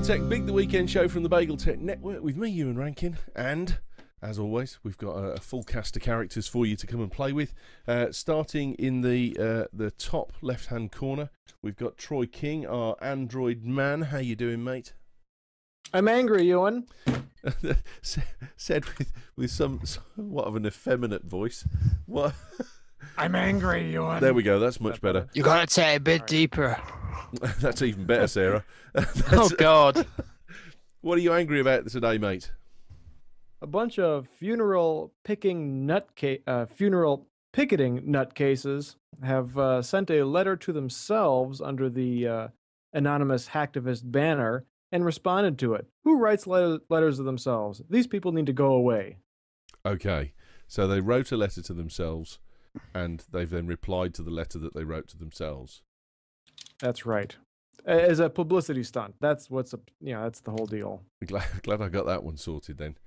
Tech Big, the weekend show from the BagelTech Network with me, Ewan Rankin, and as always, we've got a full cast of characters for you to come and play with. Starting in the top left-hand corner, we've got Troy King, our android man. How you doing, mate? I'm angry, Ewan. Said with somewhat of an effeminate voice. What? I'm angry, Ewan. There we go. That's much better. You gotta say a bit deeper. That's even better, Sarah. Oh God! What are you angry about today, mate? A bunch of funeral picketing nutcases have sent a letter to themselves under the anonymous hacktivist banner and responded to it. Who writes letters to themselves? These people need to go away. Okay, so they wrote a letter to themselves, and they've then replied to the letter that they wrote to themselves. That's right. As a publicity stunt. That's that's the whole deal. Glad I got that one sorted then.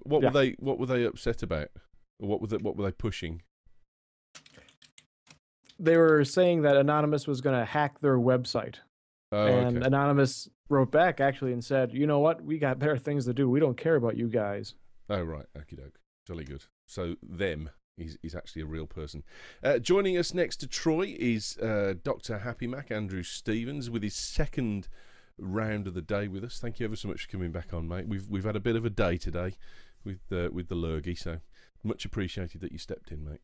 What were they upset about? Or what were they pushing? They were saying that Anonymous was going to hack their website. Oh, and okay. Anonymous wrote back actually and said, "You know what? We got better things to do. We don't care about you guys." Oh, right. Okie doke. Jolly good. So them is actually a real person. Joining us next to Troy is Dr. Happy Mac, Andrew Stevens, with his second round of the day with us. Thank you ever so much for coming back on, mate. We've had a bit of a day today with the lurgy, so much appreciated that you stepped in, mate.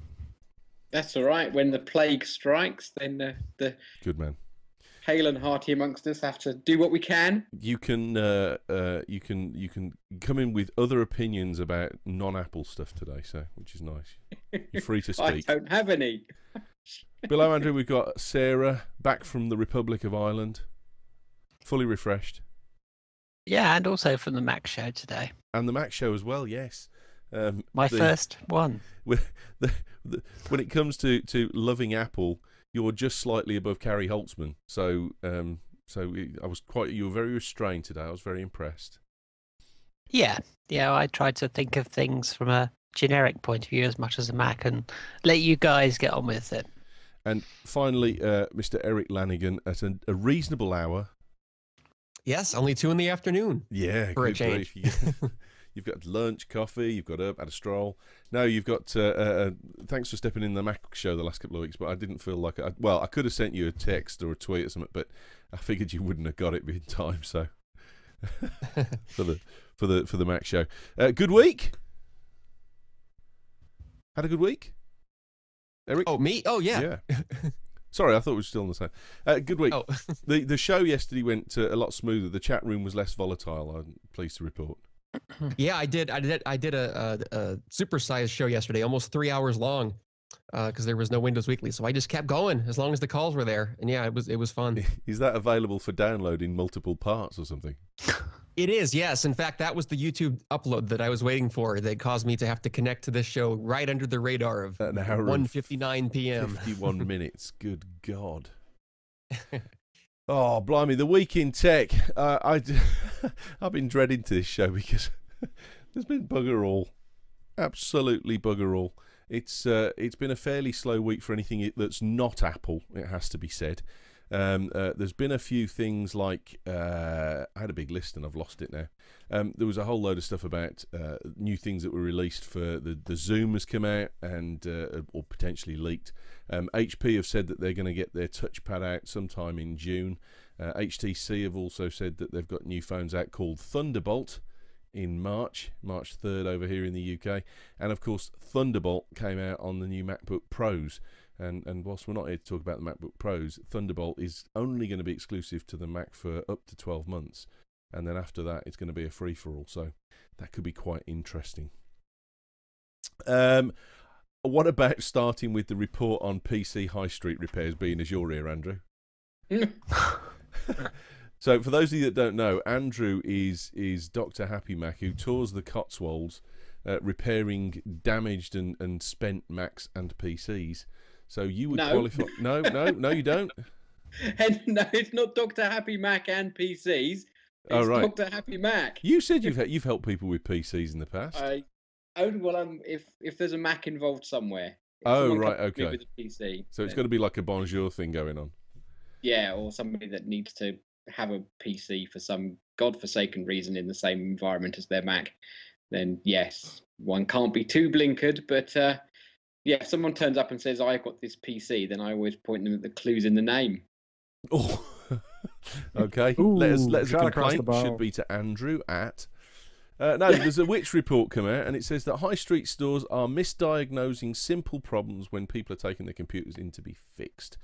That's all right. When the plague strikes, then the good man. Hale and hearty amongst us have to do what we can. You can come in with other opinions about non-Apple stuff today, so which is nice. You're free to speak. I don't have any. Below Andrew, we've got Sarah back from the Republic of Ireland, fully refreshed. Yeah, and also from the Mac show today. And the Mac show as well, yes. My first one. When it comes to loving Apple, you're just slightly above Carrie Holtzman. So you were very restrained today. I was very impressed. Yeah, I tried to think of things from a generic point of view as much as a Mac and let you guys get on with it. And finally, Mr. Erik Lanigan at a reasonable hour. Yes, only 2 in the afternoon. Yeah, for a change. You've got lunch, coffee, you've got up, had a stroll. No, you've got, thanks for stepping in the Mac show the last couple of weeks, but I didn't feel like, I could have sent you a text or a tweet or something, but I figured you wouldn't have got it in time, so, for the Mac show. Good week? Had a good week? Erik? Oh, me? Oh, yeah. Sorry, I thought we were still on the same. Good week. Oh. The show yesterday went a lot smoother. The chat room was less volatile, I'm pleased to report. Yeah, I did a supersized show yesterday, almost 3 hours long, because there was no Windows Weekly. So I just kept going as long as the calls were there, and yeah, it was fun. Is that available for download in multiple parts or something? It is, yes. In fact, that was the YouTube upload that I was waiting for. That caused me to have to connect to this show right under the radar of 1:59 p.m. 51 minutes. Good God. Oh, blimey, the week in tech. I've been dreading to this show because there's been bugger all. Absolutely bugger all. It's been a fairly slow week for anything that's not Apple, it has to be said. There's been a few things like, I had a big list and I've lost it now. There was a whole load of stuff about new things that were released for the Zoom has come out and or potentially leaked. HP have said that they're going to get their touchpad out sometime in June. HTC have also said that they've got new phones out called Thunderbolt in March 3rd over here in the UK. And of course, Thunderbolt came out on the new MacBook Pros. And whilst we're not here to talk about the MacBook Pros, Thunderbolt is only going to be exclusive to the Mac for up to 12 months. And then after that, it's going to be a free-for-all. So that could be quite interesting. What about starting with the report on PC high street repairs being as you're here, Andrew? So for those of you that don't know, Andrew is Dr. Happy Mac, who tours the Cotswolds repairing damaged and spent Macs and PCs. So you would qualify. No, you don't. And no, it's not Dr. Happy Mac and PCs. It's right. Dr. Happy Mac. You said you've helped people with PCs in the past. If there's a Mac involved somewhere. Oh, right, okay. With a PC, so it's got to be like a bonjour thing going on. Yeah, or somebody that needs to have a PC for some godforsaken reason in the same environment as their Mac, then yes, one can't be too blinkered. But yeah, if someone turns up and says, I've got this PC, then I always point them at the clues in the name. Oh, okay. Ooh, let us a shot across the complaint. Should bow. be to Andrew at. No, there's a Which report come out, and it says that high street stores are misdiagnosing simple problems when people are taking their computers in to be fixed.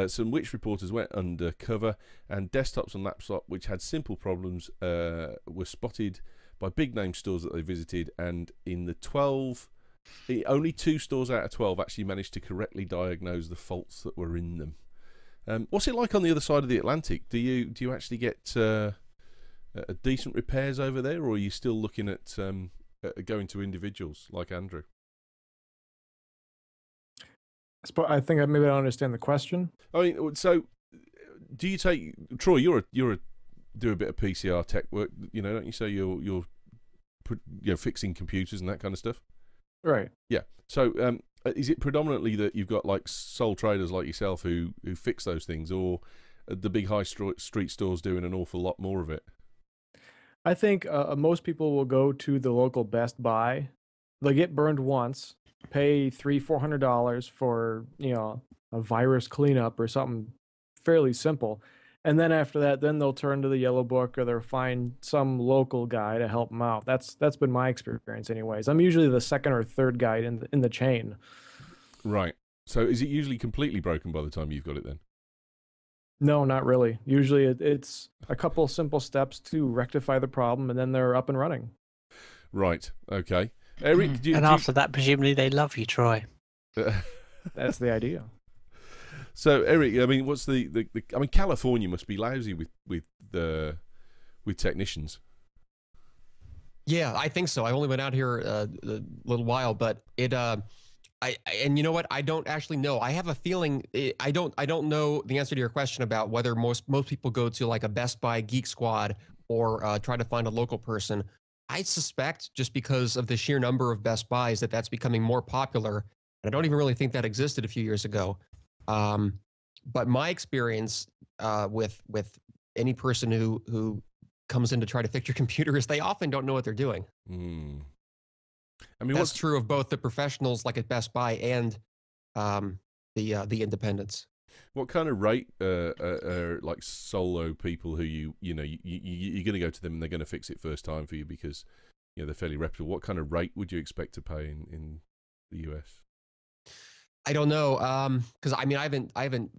Some Which reporters went undercover, and desktops and laptops which had simple problems were spotted by big name stores that they visited, and in the 12, only 2 stores out of 12 actually managed to correctly diagnose the faults that were in them. What's it like on the other side of the Atlantic? Do you actually get decent repairs over there, or are you still looking at going to individuals like Andrew? I think maybe I don't understand the question. I mean, so do you take Troy? You're a do a bit of PCR tech work, don't you? So you're fixing computers and that kind of stuff. Right. Yeah. So is it predominantly that you've got like sole traders like yourself who fix those things, or are the big high street stores doing an awful lot more of it? I think most people will go to the local Best Buy. They'll get burned once, pay $300-400 for a virus cleanup or something fairly simple, and then after that, then they'll turn to the Yellow Book, or they'll find some local guy to help them out. That's been my experience, anyways. I'm usually the second or third guy in the chain. Right. So is it usually completely broken by the time you've got it then? No, not really. Usually it's a couple simple steps to rectify the problem, and then they're up and running. Right. Okay. Erik, after that, presumably they love you, Troy. That's the idea. So, Erik, I mean, what's I mean, California must be lousy with technicians. Yeah, I think so. I only been out here a little while, but and you know what? I don't actually know. I have a feeling I don't know the answer to your question about whether most people go to like a Best Buy Geek Squad or try to find a local person. I suspect, just because of the sheer number of Best Buys, that's becoming more popular. And I don't even really think that existed a few years ago. But my experience with any person who comes in to try to fix your computer is they often don't know what they're doing. Mm. I mean, that's true of both the professionals like at Best Buy and the independents. What kind of rate are like solo people who you're going to go to them and they're going to fix it first time for you because they're fairly reputable? What kind of rate would you expect to pay in the US? I don't know, because I mean I haven't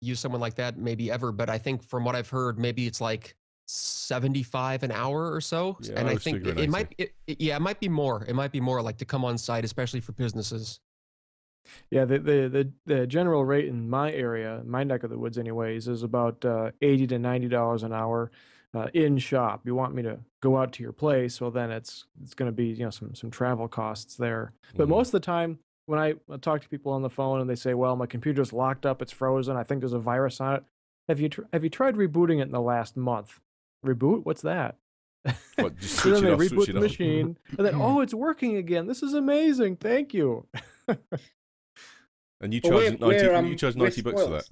used someone like that maybe ever, but I think from what I've heard, maybe it's like $75 an hour or so. Yeah, and I think it might be more. It might be more like to come on site, especially for businesses. Yeah, the general rate in my area, my neck of the woods anyways, is about $80 to $90 an hour in shop. You want me to go out to your place, well then it's going to be some travel costs there. But most of the time when I talk to people on the phone and they say, well, my computer's locked up, it's frozen, I think there's a virus on it. Have you tried rebooting it in the last month? Reboot? What's that? What, just so then they off, reboot the machine, and then it's working again. This is amazing. Thank you. And you charge $90 bucks for that?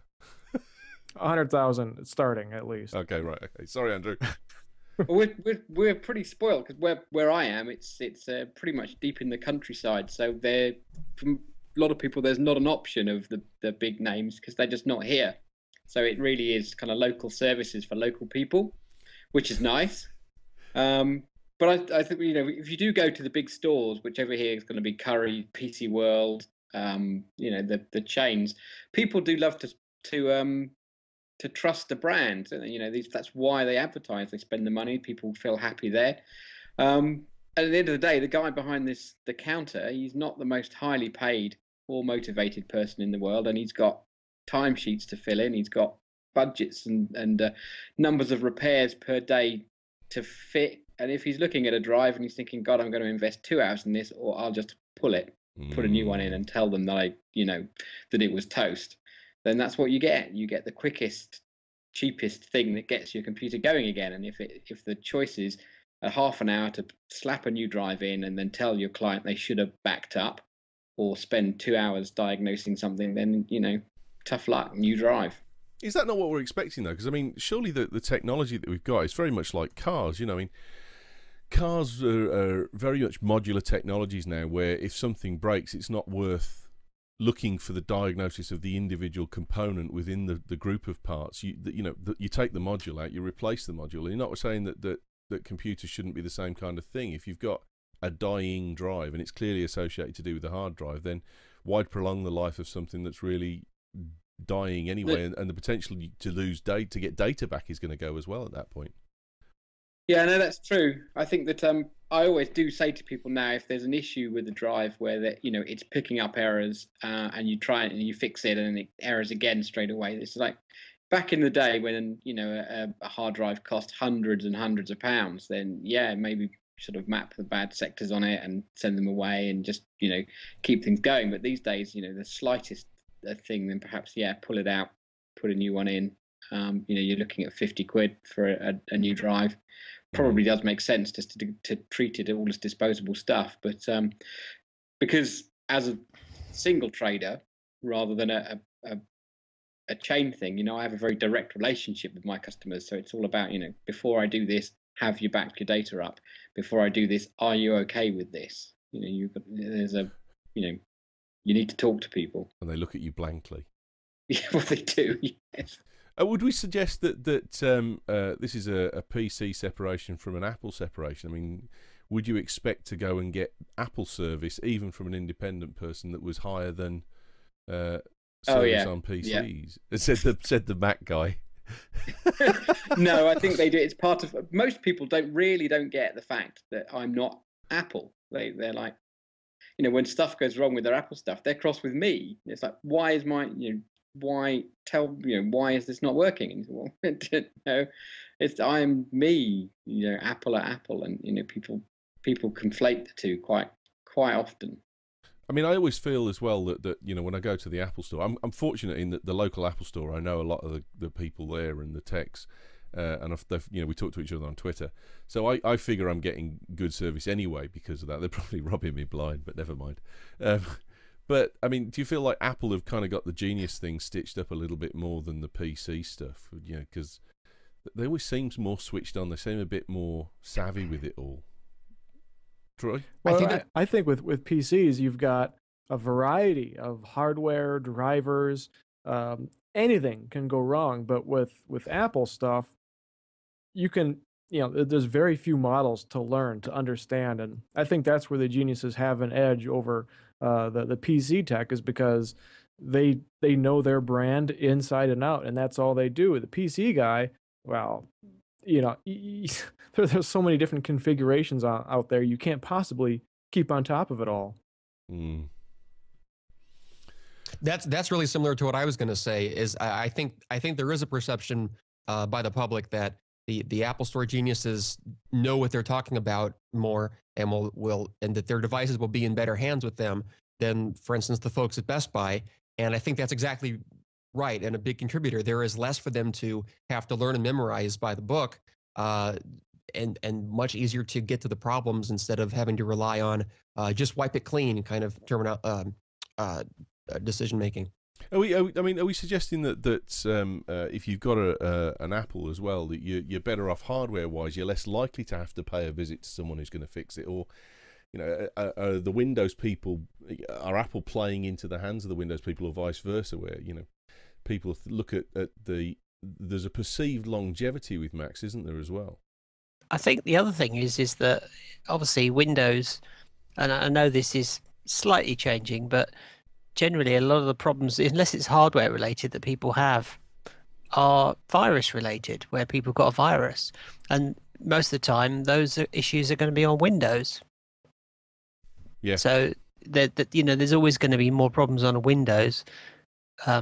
100,000 starting at least. Okay, right. Okay, sorry, Andrew. we're pretty spoiled because where I am, it's pretty much deep in the countryside. So from a lot of people, there's not an option of the big names because they're just not here. So it really is kind of local services for local people, which is nice. But I think if you do go to the big stores, which over here is going to be Curry, PC World, the chains, people do love to trust the brand. That's why they advertise. They spend the money. People feel happy there. And at the end of the day, the guy behind the counter, he's not the most highly paid or motivated person in the world, and he's got timesheets to fill in. He's got budgets and numbers of repairs per day to fit. And if he's looking at a drive and he's thinking, God, I'm going to invest 2 hours in this, or I'll just pull it, put a new one in and tell them that that it was toast, then that's what you get. You get the quickest, cheapest thing that gets your computer going again. And if the choice is a half an hour to slap a new drive in and then tell your client they should have backed up, or spend 2 hours diagnosing something, then tough luck, new drive. Is that not what we're expecting, though? Because, I mean, surely the technology that we've got is very much like cars. You know, I mean, cars are very much modular technologies now, where if something breaks, it's not worth looking for the diagnosis of the individual component within the group of parts. You take the module out, you replace the module. You're not saying that computers shouldn't be the same kind of thing. If you've got a dying drive and it's clearly associated to do with the hard drive, then why prolong the life of something that's really dying anyway, and the potential to lose data, to get data back, is going to go as well at that point. Yeah, no, that's true. I think that I always do say to people now, if there's an issue with the drive where it's picking up errors, and you try it and you fix it and it errors again straight away. It's like back in the day when a hard drive cost hundreds and hundreds of pounds. Then maybe sort of map the bad sectors on it and send them away and just keep things going. But these days, the slightest thing, then perhaps pull it out, put a new one in. You're looking at 50 quid for a new drive. Probably does make sense just to treat it all as disposable stuff. But because as a single trader rather than a chain thing, I have a very direct relationship with my customers. So it's all about, before I do this, have you backed your data up? Before I do this, are you okay with this? You need to talk to people. And they look at you blankly. Yeah, well, they do, yes. Would we suggest that this is a PC separation from an Apple separation? I mean, would you expect to go and get Apple service even from an independent person that was higher than service on PCs? Yeah. Said the Mac guy. No, I think they do. It's part of. Most people don't get the fact that I'm not Apple. They're like, when stuff goes wrong with their Apple stuff, they're cross with me. It's like, why is why is this not working? And well, it's I'm me, Apple at Apple, and people conflate the two quite often. I mean, I always feel as well that when I go to the Apple store, I'm fortunate in that the local Apple store, I know a lot of the people there and the techs, and we talk to each other on Twitter, so I figure I'm getting good service anyway because of that. They're probably robbing me blind, but never mind. But, I mean, do you feel like Apple have kind of got the Genius thing stitched up a little bit more than the PC stuff? Because they always seem more switched on. They seem a bit more savvy with it all. Troy? Well, I think with PCs, you've got a variety of hardware, drivers, anything can go wrong. But with Apple stuff, you can, there's very few models to learn, to understand. And I think that's where the geniuses have an edge over the PC tech, is because they know their brand inside and out, and that's all they do. The PC guy, well, there's so many different configurations out there. You can't possibly keep on top of it all. Mm. That's really similar to what I was going to say. Is I think there is a perception by the public that the Apple Store geniuses know what they're talking about more, and and that their devices will be in better hands with them than, for instance, the folks at Best Buy. And I think that's exactly right, and a big contributor. There is less for them to have to learn and memorize by the book, and much easier to get to the problems instead of having to rely on just wipe it clean kind of decision making. Are we suggesting that if you've got an Apple as well, that you're better off hardware wise? You're less likely to have to pay a visit to someone who's going to fix it, or the Windows people, are Apple playing into the hands of the Windows people, or vice versa, where people look at there's a perceived longevity with Macs, isn't there, as well? I think the other thing is that obviously Windows, and I know this is slightly changing, but generally a lot of the problems, unless it's hardware related, that people have are virus related, where people got a virus, and most of the time those issues are going to be on Windows. Yeah. So there's always going to be more problems on a Windows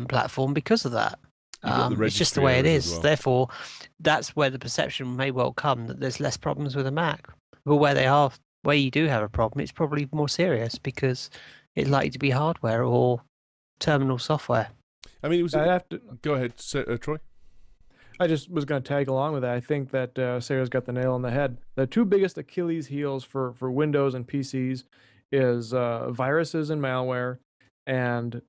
platform because of that. It's just the way it is. Well. Therefore, that's where the perception may well come that there's less problems with a Mac. But where you do have a problem, it's probably more serious because it's likely to be hardware or terminal software. I mean, go ahead, Troy. I just was going to tag along with that. I think that Sarah's got the nail on the head. The two biggest Achilles heels for Windows and PCs is viruses and malware, and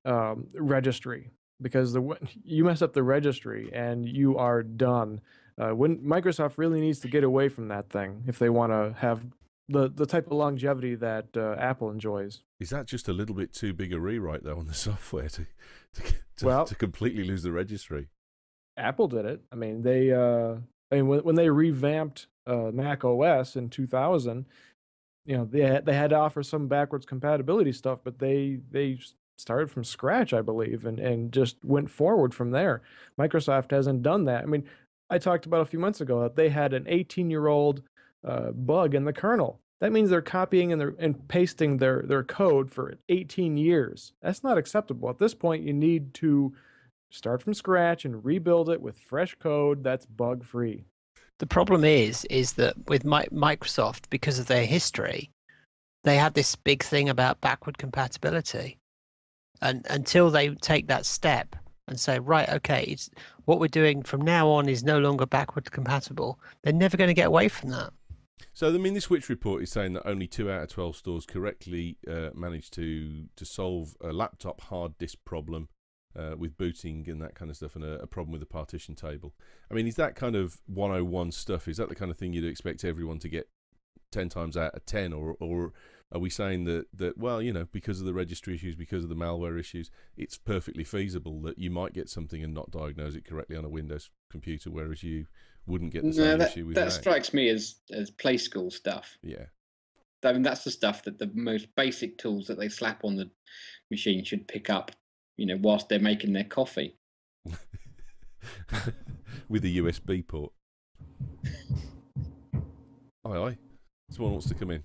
registry. because you mess up the registry and you are done. When Microsoft really needs to get away from that thing if they want to have the type of longevity that Apple enjoys. Is that just a little bit too big a rewrite though on the software to completely lose the registry? Apple did it. I mean, when they revamped Mac OS in 2000, they had to offer some backwards compatibility stuff, but they started from scratch, I believe, and just went forward from there. Microsoft hasn't done that. I mean, I talked about a few months ago that they had an 18-year-old bug in the kernel. That means they're copying and pasting their code for 18 years. That's not acceptable. At this point, you need to start from scratch and rebuild it with fresh code that's bug-free. The problem is that with Microsoft, because of their history, they have this big thing about backward compatibility. And until they take that step and say, right, okay, what we're doing from now on is no longer backward compatible, they're never going to get away from that. So, I mean, this TWiT report is saying that only 2 out of 12 stores correctly managed to solve a laptop hard disk problem with booting and that kind of stuff, and a problem with the partition table. I mean, is that kind of 101 stuff? Is that the kind of thing you'd expect everyone to get 10 times out of 10? Or are we saying that, well, because of the registry issues, because of the malware issues, it's perfectly feasible that you might get something and not diagnose it correctly on a Windows computer, whereas you wouldn't get the same issue with that Mac? Strikes me as play school stuff. Yeah. I mean, that's the stuff that the most basic tools that they slap on the machine should pick up, whilst they're making their coffee. With a USB port. Aye. Someone wants to come in.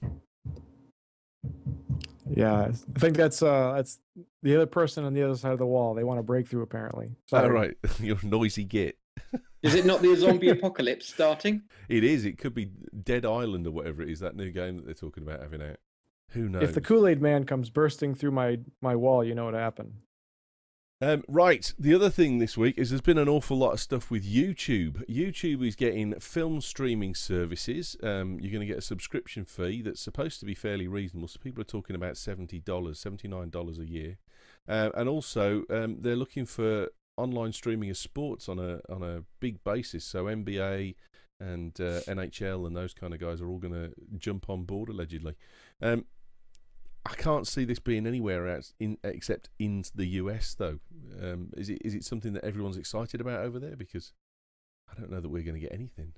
Yeah, I think that's the other person on the other side of the wall. They want to break through, apparently. Oh, right. You're a noisy git. Is it not the zombie apocalypse starting? It is. It could be Dead Island or whatever it is, that new game that they're talking about having out. Who knows? If the Kool-Aid man comes bursting through my wall, you know what happened. Right, the other thing this week is there's been an awful lot of stuff with YouTube. YouTube is getting film streaming services. You're going to get a subscription fee that's supposed to be fairly reasonable. So people are talking about $70, $79 a year. And also, they're looking for online streaming of sports on a big basis. So NBA and NHL and those kind of guys are all going to jump on board, allegedly. I can't see this being anywhere else except in the US, though. Is it something that everyone's excited about over there? Because I don't know that we're going to get anything.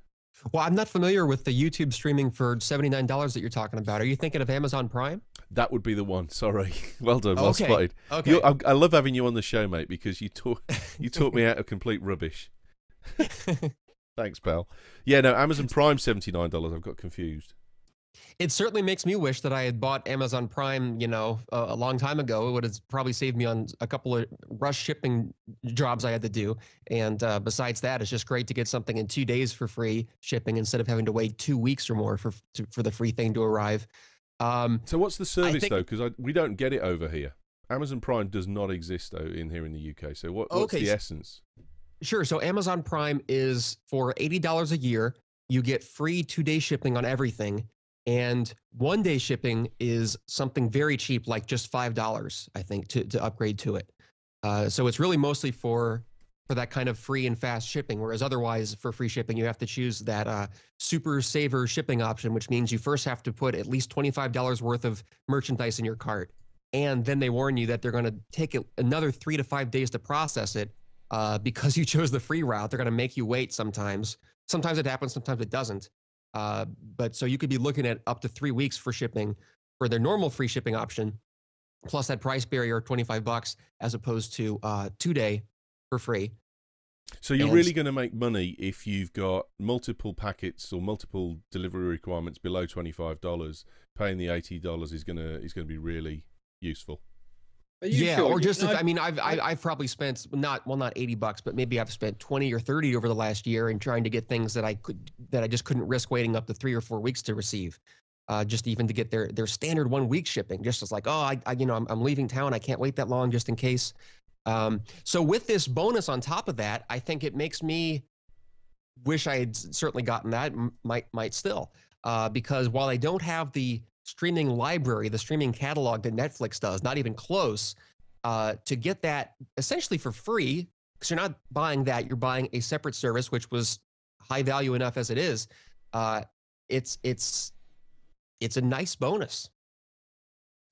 Well, I'm not familiar with the YouTube streaming for $79 that you're talking about. Are you thinking of Amazon Prime? That would be the one. Sorry. Well done. Well Okay. spotted. Okay. I love having you on the show, mate, because you taught me out of complete rubbish. Thanks, pal. Yeah, no, Amazon Prime $79. I've got confused. It certainly makes me wish that I had bought Amazon Prime, a long time ago. It would have probably saved me on a couple of rush shipping jobs I had to do. And besides that, it's just great to get something in 2 days for free shipping instead of having to wait 2 weeks or more for the free thing to arrive. So what's the service, though? Because we don't get it over here. Amazon Prime does not exist, though, here in the UK. So what's the essence? Sure. So Amazon Prime is for $80 a year. You get free 2-day shipping on everything. And 1-day shipping is something very cheap, like just $5, I think, to upgrade to it. So it's really mostly for that kind of free and fast shipping, whereas otherwise for free shipping, you have to choose that super saver shipping option, which means you first have to put at least $25 worth of merchandise in your cart. And then they warn you that they're going to take another 3 to 5 days to process it because you chose the free route. They're going to make you wait sometimes. Sometimes it happens, sometimes it doesn't. But so you could be looking at up to 3 weeks for shipping for their normal free shipping option, plus that price barrier of $25 as opposed to 2-day for free. So you're really going to make money if you've got multiple packets or multiple delivery requirements below $25. Paying the $80 is going to be really useful. Yeah, sure? Or just I've probably spent not $80, but maybe I've spent 20 or 30 over the last year in trying to get things that I just couldn't risk waiting up to 3 or 4 weeks to receive. Just even to get their standard 1 week shipping, just as like, I'm leaving town, I can't wait that long just in case. So with this bonus on top of that, I think it makes me wish I had certainly gotten that, might still, because while I don't have the streaming library, the streaming catalog that Netflix does, not even close, to get that essentially for free, because you're not buying that, you're buying a separate service, which was high value enough as it is. It's a nice bonus.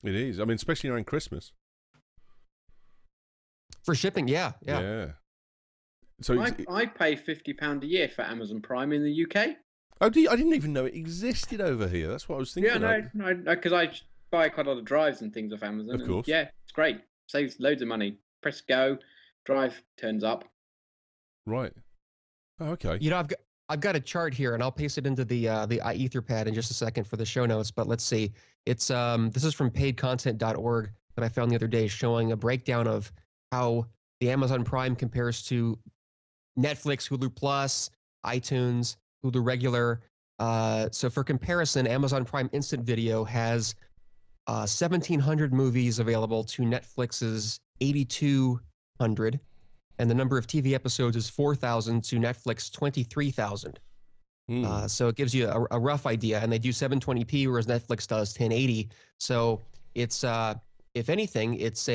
It is. I mean, especially around Christmas. For shipping, yeah. So I pay £50 a year for Amazon Prime in the UK. Oh, I didn't even know it existed over here. That's what I was thinking. Yeah, no, because I buy quite a lot of drives and things off Amazon. Of course. Yeah, it's great. Saves loads of money. Press go, drive turns up. Right. Oh, okay. You know, I've got a chart here, and I'll paste it into the Etherpad in just a second for the show notes. But let's see. It's this is from paidcontent.org that I found the other day, showing a breakdown of how the Amazon Prime compares to Netflix, Hulu Plus, iTunes, Hulu Regular. So for comparison, Amazon Prime Instant Video has 1,700 movies available to Netflix's 8,200. And the number of TV episodes is 4,000 to Netflix 23,000. So it gives you a rough idea. And they do 720p, whereas Netflix does 1080. So it's, if anything, it's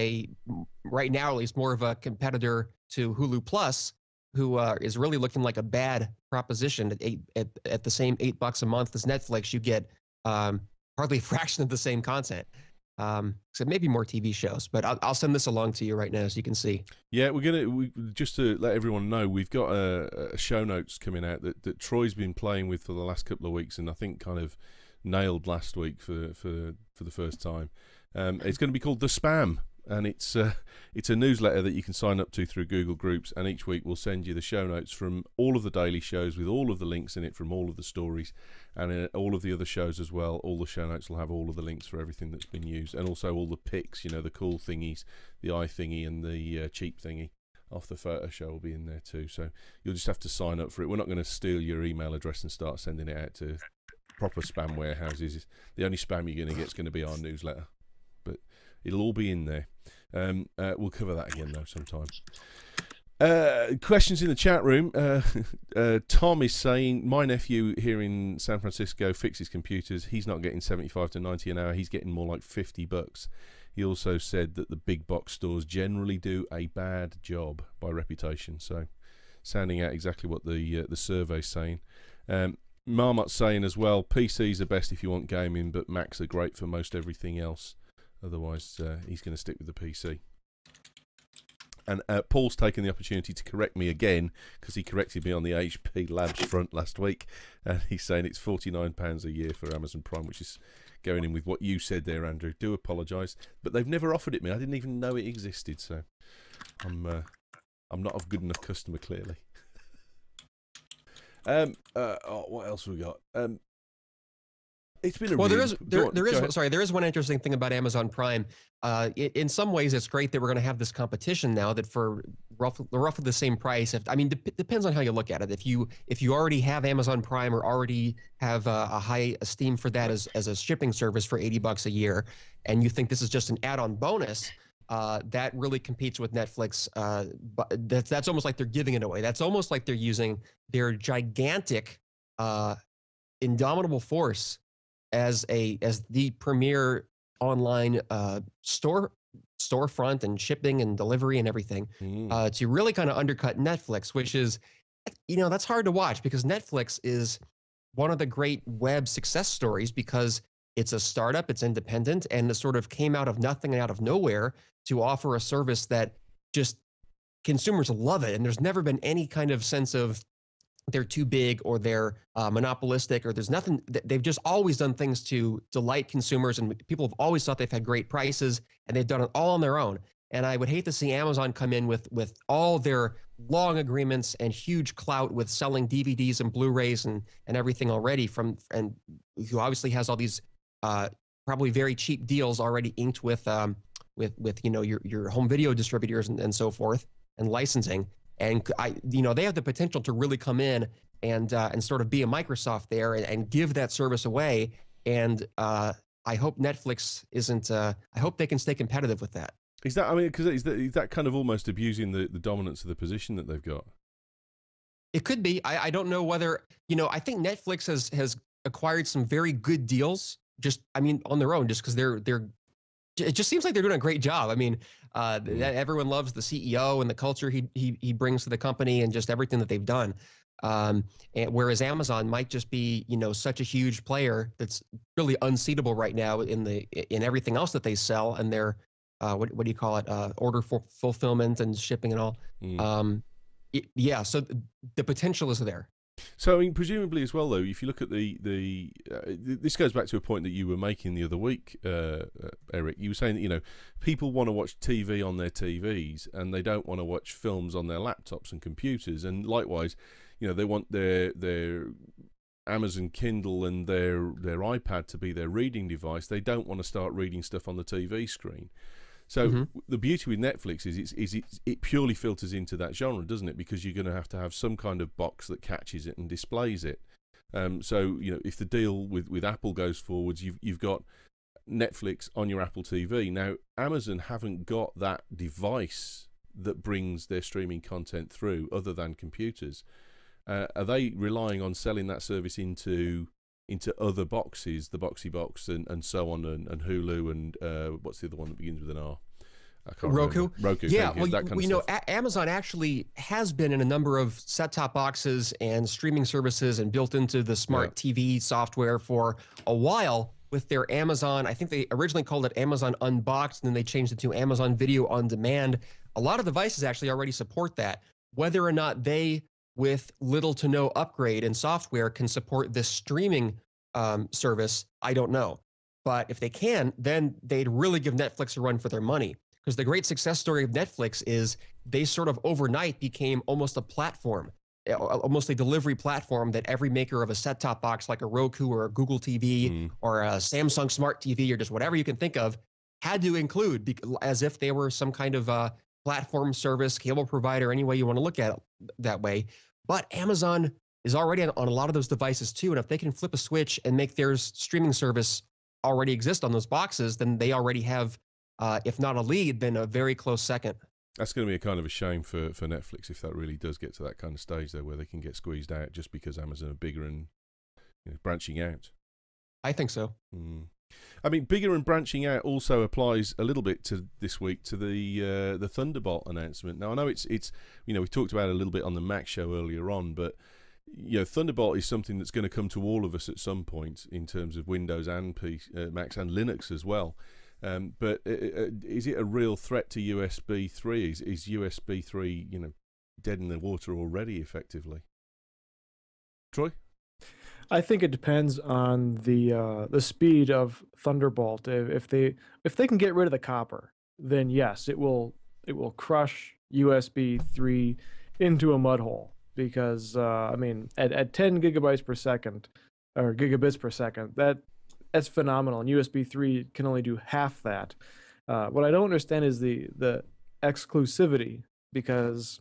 right now at least more of a competitor to Hulu Plus, who is really looking like a bad proposition. At the same $8 a month as Netflix, you get hardly a fraction of the same content. So maybe more TV shows, but I'll send this along to you right now so you can see. Yeah, just to let everyone know, we've got a show notes coming out that Troy's been playing with for the last couple of weeks, and I think kind of nailed last week for the first time. It's going to be called The Spam, and it's a newsletter that you can sign up to through Google Groups, and each week we'll send you the show notes from all of the daily shows with all of the links in it from all of the stories, and all of the other shows as well. All the show notes will have all of the links for everything that's been used, and also all the pics, the cool thingies, the eye thingy and the cheap thingy off the photo show will be in there too. So you'll just have to sign up for it. We're not going to steal your email address and start sending it out to proper spam warehouses. The only spam you're going to get is going to be our newsletter, but it'll all be in there. We'll cover that again though sometime. Questions in the chat room. Tom is saying, my nephew here in San Francisco fixes computers. He's not getting 75 to 90 an hour. He's getting more like $50. He also said that the big box stores generally do a bad job by reputation. So sounding out exactly what the survey's saying. Marmot's saying as well, PCs are best if you want gaming, but Macs are great for most everything else. Otherwise, he's going to stick with the PC. And Paul's taken the opportunity to correct me again, because he corrected me on the HP Labs front last week. And he's saying it's £49 a year for Amazon Prime, which is going in with what you said there, Andrew. Do apologise. But they've never offered it me. I didn't even know it existed. So I'm not a good enough customer, clearly. What else have we got? It's been a there is one interesting thing about Amazon Prime. In some ways, it's great that we're going to have this competition now that for roughly the same price. Depends on how you look at it. If you already have Amazon Prime or already have a high esteem for that as a shipping service for $80 a year, and you think this is just an add-on bonus, that really competes with Netflix. But that's almost like they're giving it away. That's almost like they're using their gigantic, indomitable force as the premier online storefront and shipping and delivery and everything, to really kind of undercut Netflix, which is, that's hard to watch because Netflix is one of the great web success stories because it's a startup, it's independent, and it sort of came out of nothing and out of nowhere to offer a service that just consumers love it. And there's never been any kind of sense of they're too big or they're monopolistic or there's nothing. They've just always done things to delight consumers, and people have always thought they've had great prices, and they've done it all on their own. And I would hate to see Amazon come in with all their long agreements and huge clout with selling DVDs and Blu-rays and everything already and who obviously has all these probably very cheap deals already inked with your home video distributors and so forth and licensing. And they have the potential to really come in and sort of be a Microsoft there and give that service away. And I hope Netflix isn't. I hope they can stay competitive with that. Is that kind of almost abusing the dominance of the position that they've got? It could be. I don't know whether I think Netflix has acquired some very good deals. On their own, just because they're it just seems like they're doing a great job. I mean, everyone loves the CEO and the culture he brings to the company and just everything that they've done. And whereas Amazon might just be, such a huge player that's really unseatable right now in everything else that they sell and their what do you call it? Order for fulfillment and shipping and all. So the potential is there. So, I mean, presumably as well, though, if you look at this goes back to a point that you were making the other week, Erik. You were saying that, people want to watch TV on their TVs and they don't want to watch films on their laptops and computers. And likewise, they want their Amazon Kindle and their iPad to be their reading device. They don't want to start reading stuff on the TV screen. So the beauty with Netflix is it purely filters into that genre, doesn't it? Because you're going to have some kind of box that catches it and displays it. So if the deal with Apple goes forwards, you've got Netflix on your Apple TV. Now Amazon haven't got that device that brings their streaming content through, other than computers. Are they relying on selling that service into other boxes, the Boxy Box and so on, and Hulu and what's the other one that begins with an R? I can't Roku. Remember. Roku. Yeah, well, that kind of stuff. Amazon actually has been in a number of set-top boxes and streaming services and built into the smart TV software for a while with their Amazon. I think they originally called it Amazon Unboxed, and then they changed it to Amazon Video on Demand. A lot of devices actually already support that. Whether or not they, with little to no upgrade in software, can support this streaming service, I don't know. But if they can, then they'd really give Netflix a run for their money. Because the great success story of Netflix is they sort of overnight became almost a platform, almost a delivery platform that every maker of a set-top box like a Roku or a Google TV or a Samsung Smart TV or just whatever you can think of had to include, as if they were some kind of platform service, cable provider, any way you want to look at it that way. But Amazon is already on a lot of those devices too. And if they can flip a switch and make their streaming service already exist on those boxes, then they already have, if not a lead, then a very close second. That's going to be a kind of a shame for Netflix if that really does get to that kind of stage there where they can get squeezed out just because Amazon are bigger and branching out. I think so. I mean, bigger and branching out also applies a little bit to this week to the Thunderbolt announcement. Now I know it's we talked about it a little bit on the Mac show earlier on, but Thunderbolt is something that's going to come to all of us at some point in terms of Windows and Macs and Linux as well. But is it a real threat to USB 3? Is USB 3 dead in the water already effectively? Troy? I think it depends on the speed of Thunderbolt. If they can get rid of the copper, then yes, it will crush USB 3 into a mud hole. Because at 10 gigabytes per second or gigabits per second, that's phenomenal. And USB 3 can only do half that. What I don't understand is the exclusivity, because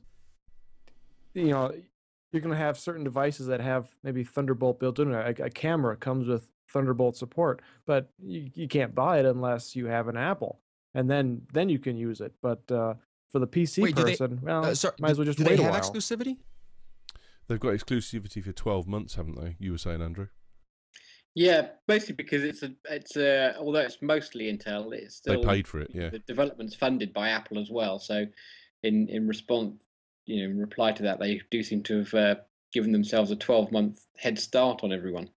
you're going to have certain devices that have maybe Thunderbolt built in. A camera comes with Thunderbolt support, but you can't buy it unless you have an Apple, and then you can use it. But for the PC person, might as well just wait a while. Do they have exclusivity? They've got exclusivity for 12 months, haven't they? You were saying, Andrew? Yeah, basically because it's although it's mostly Intel, it's still, they paid for it. Yeah, the development's funded by Apple as well. So, in response, in reply to that, they do seem to have given themselves a 12-month head start on everyone.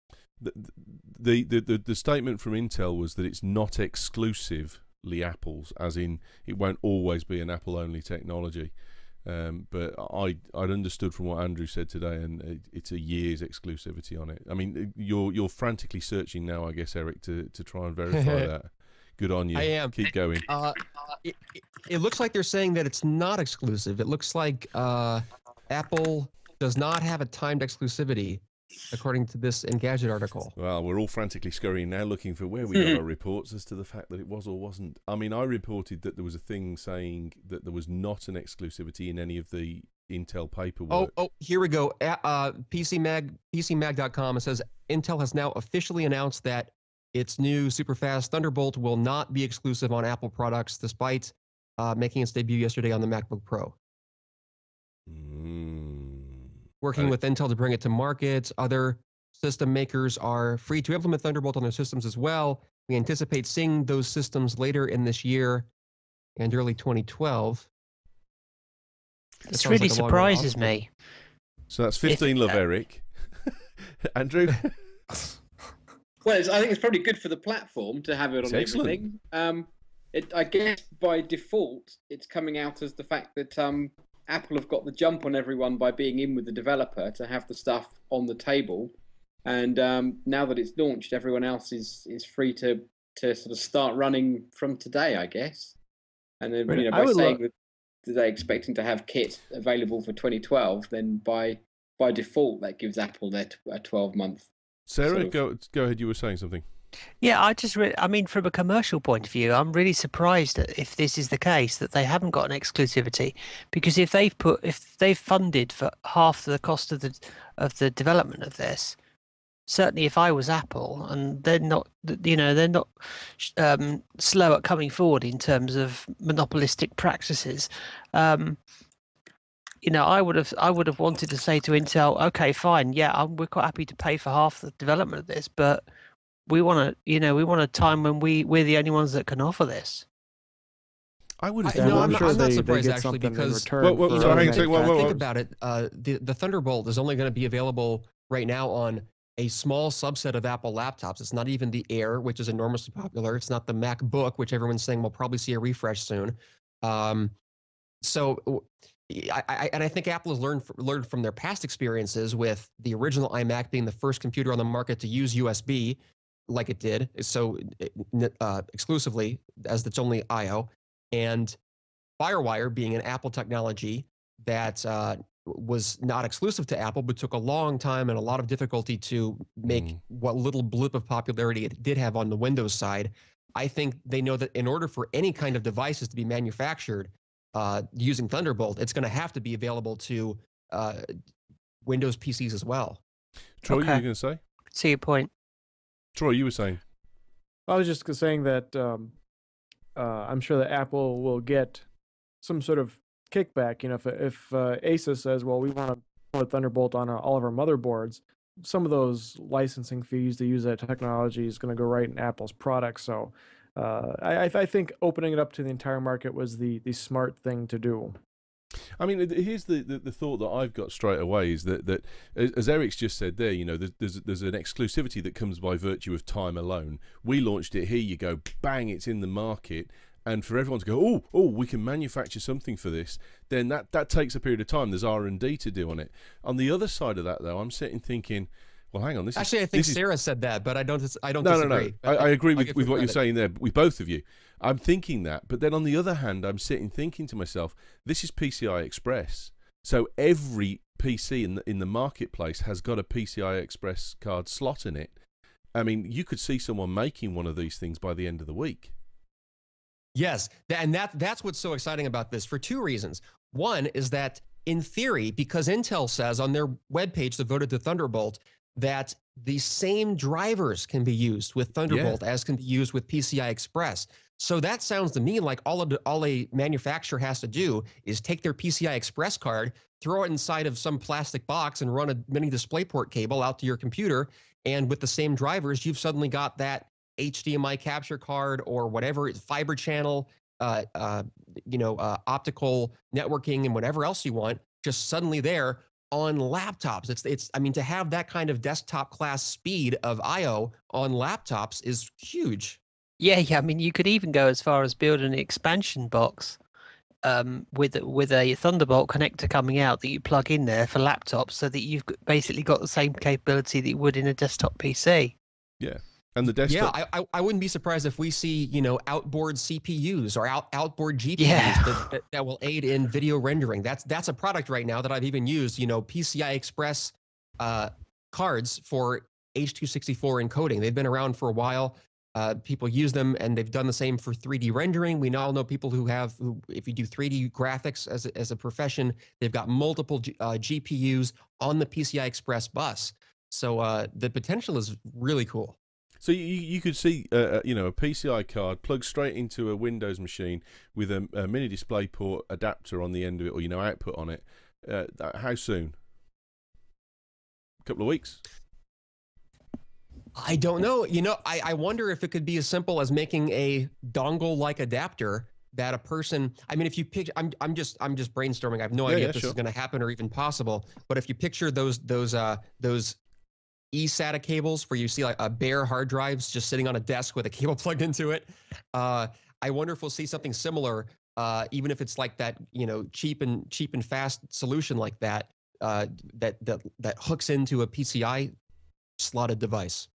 The statement from Intel was that it's not exclusively Apple's, as in it won't always be an Apple-only technology. But I'd understood from what Andrew said today, and it's a year's exclusivity on it. I mean, you're frantically searching now, I guess, Erik, to try and verify that. Good on you. I am. Keep going. It looks like they're saying that it's not exclusive. It looks like Apple does not have a timed exclusivity, according to this Engadget article. Well, we're all frantically scurrying now, looking for where we got our reports as to the fact that it was or wasn't. I mean, I reported that there was a thing saying that there was not an exclusivity in any of the Intel paperwork. Oh, here we go. PCMag.com, it says Intel has now officially announced that its new super-fast Thunderbolt will not be exclusive on Apple products, despite making its debut yesterday on the MacBook Pro. Working with Intel to bring it to market. Other system makers are free to implement Thunderbolt on their systems as well. We anticipate seeing those systems later in this year and early 2012. This really surprises me. So that's 15 love, Erik. Andrew? Well, I think it's probably good for the platform to have it on everything. I guess by default, it's coming out as the fact that Apple have got the jump on everyone by being in with the developer to have the stuff on the table. And now that it's launched, everyone else is free to sort of start running from today, I guess. And then, by saying that they're expecting to have kit available for 2012, then by default, that gives Apple their 12-month. Sarah, go ahead. You were saying something. Yeah, I mean, from a commercial point of view, I'm really surprised that if this is the case that they haven't got an exclusivity, because if they've funded for half the cost of the development of this, certainly if I was Apple, and they're not slow at coming forward in terms of monopolistic practices. I would have wanted to say to Intel, okay, fine, yeah, we're quite happy to pay for half the development of this, but we want a time when we're the only ones that can offer this. I would have. I'm not surprised actually, because think about it. The Thunderbolt is only going to be available right now on a small subset of Apple laptops. It's not even the Air, which is enormously popular. It's not the MacBook, which everyone's saying will probably see a refresh soon. So I think Apple has learned from their past experiences with the original iMac being the first computer on the market to use USB, like it did, so exclusively as its only I/O, and FireWire being an Apple technology that was not exclusive to Apple, but took a long time and a lot of difficulty to make what little blip of popularity it did have on the Windows side. I think they know that in order for any kind of devices to be manufactured using Thunderbolt, it's going to have to be available to Windows PCs as well. Troy, you were going to say? See your point. Troy, you were saying? I was just saying that I'm sure that Apple will get some sort of kickback. If Asus says, well, we want to put Thunderbolt on all of our motherboards, some of those licensing fees to use that technology is going to go right in Apple's product. So I think opening it up to the entire market was the smart thing to do. I mean, here's the thought that I've got straight away is that as Erik's just said there, there's an exclusivity that comes by virtue of time alone. We launched it, here you go, bang, it's in the market. And for everyone to go, oh, we can manufacture something for this, then that takes a period of time. There's R&D to do on it. On the other side of that, though, I'm sitting thinking, well, hang on. I think Sarah said that, but I don't disagree. No. I agree with what you're saying there, with both of you. I'm thinking that. But then on the other hand, I'm sitting thinking to myself, this is PCI Express. So every PC in the marketplace has got a PCI Express card slot in it. I mean, you could see someone making one of these things by the end of the week. Yes, and that's what's so exciting about this for two reasons. One is that in theory, because Intel says on their webpage devoted to Thunderbolt that the same drivers can be used with Thunderbolt as can be used with PCI Express. So that sounds to me like all a manufacturer has to do is take their PCI Express card, throw it inside of some plastic box, and run a mini DisplayPort cable out to your computer. And with the same drivers, you've suddenly got that HDMI capture card or whatever, fiber channel, optical networking and whatever else you want, just suddenly there on laptops. I mean, to have that kind of desktop class speed of I/O on laptops is huge. Yeah. I mean, you could even go as far as building an expansion box with a Thunderbolt connector coming out that you plug in there for laptops, so that you've basically got the same capability that you would in a desktop PC. Yeah. And the desktop. Yeah, I wouldn't be surprised if we see, outboard CPUs or outboard GPUs that will aid in video rendering. That's a product right now that I've even used, PCI Express cards for H.264 encoding. They've been around for a while. People use them, and they've done the same for 3D rendering. We now know people who if you do 3D graphics as a profession, they've got multiple GPUs on the PCI Express bus. So the potential is really cool. So you could see, a PCI card plugged straight into a Windows machine with a mini DisplayPort adapter on the end of it, or output on it. How soon? A couple of weeks. I don't know. You know, I wonder if it could be as simple as making a dongle-like adapter that a person. I mean, if you picture, I'm just brainstorming. I have no idea if this is going to happen or even possible. But if you picture those eSATA cables where you see like a bare hard drives just sitting on a desk with a cable plugged into it, I wonder if we'll see something similar. Even if it's like that, you know, cheap and fast solution like that, that hooks into a PCI slotted device.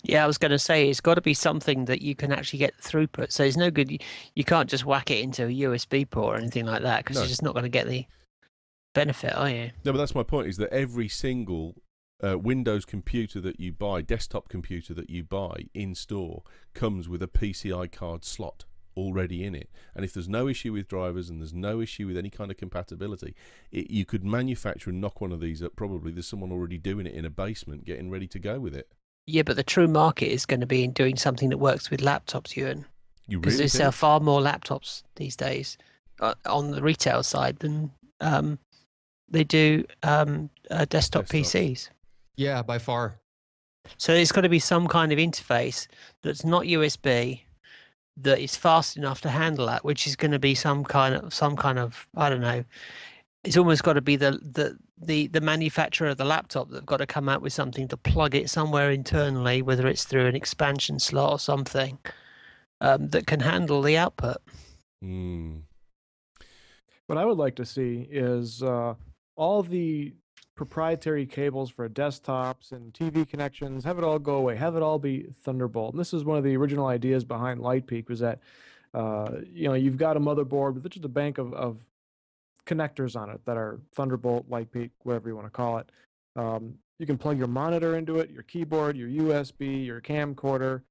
Yeah, I was going to say it's got to be something that you can actually get throughput. So it's no good. You can't just whack it into a USB port or anything like that because you're just not going to get the benefit, are you? No, but that's my point. Is that every single Windows computer that you buy, desktop computer that you buy in store, comes with a PCI card slot already in it. And if there's no issue with drivers and there's no issue with any kind of compatibility, you could manufacture and knock one of these up. Probably there's someone already doing it in a basement, getting ready to go with it. Yeah, but the true market is going to be in doing something that works with laptops, Ewan. Because they sell far more laptops these days on the retail side than they do desktop PCs. Yeah, by far. So there's got to be some kind of interface that's not USB, that is fast enough to handle that, which is going to be some kind of I don't know. It's almost got to be the manufacturer of the laptop that's got to come out with something to plug it somewhere internally, whether it's through an expansion slot or something that can handle the output. What I would like to see is all the proprietary cables for desktops and TV connections, have it all go away, have it all be Thunderbolt. And this is one of the original ideas behind Lightpeak, was that you've got a motherboard with just a bank of connectors on it that are Thunderbolt, Lightpeak, whatever you want to call it. You can plug your monitor into it, your keyboard, your USB, your camcorder.